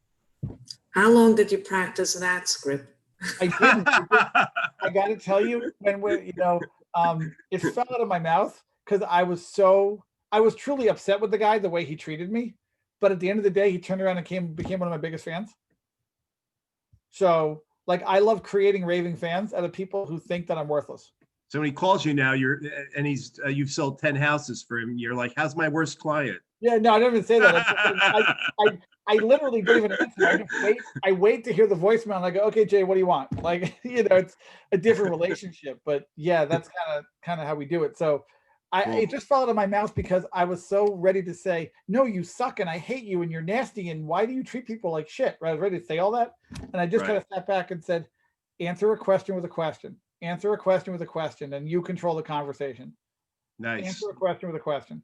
How long did you practice that script? I didn't. I got to tell you, when we, it fell out of my mouth because I was truly upset with the guy, the way he treated me. But at the end of the day, he turned around and became one of my biggest fans. So like, I love creating raving fans out of people who think that I'm worthless. So when he calls you now, you've sold 10 houses for him. You're like, how's my worst client? Yeah, no, I didn't even say that. I literally don't even answer. I wait to hear the voicemail and I go, okay, Jay, what do you want? Like, it's a different relationship, but yeah, that's kind of how we do it. So Cool. it just fell out of my mouth because I was so ready to say, no, you suck and I hate you and you're nasty and why do you treat people like shit? I was ready to say all that. And I just kind of sat back and said, answer a question with a question, answer a question with a question, and you control the conversation. Nice. Answer a question with a question.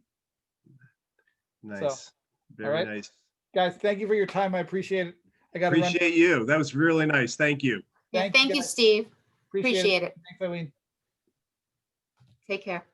Nice. So, Very all right. nice. Guys, thank you for your time. I appreciate it. I got to run. Appreciate you. That was really nice. Thank you. Yeah, thank you, guys. Steve. Appreciate Appreciate it. Thanks, Eileen. Take care.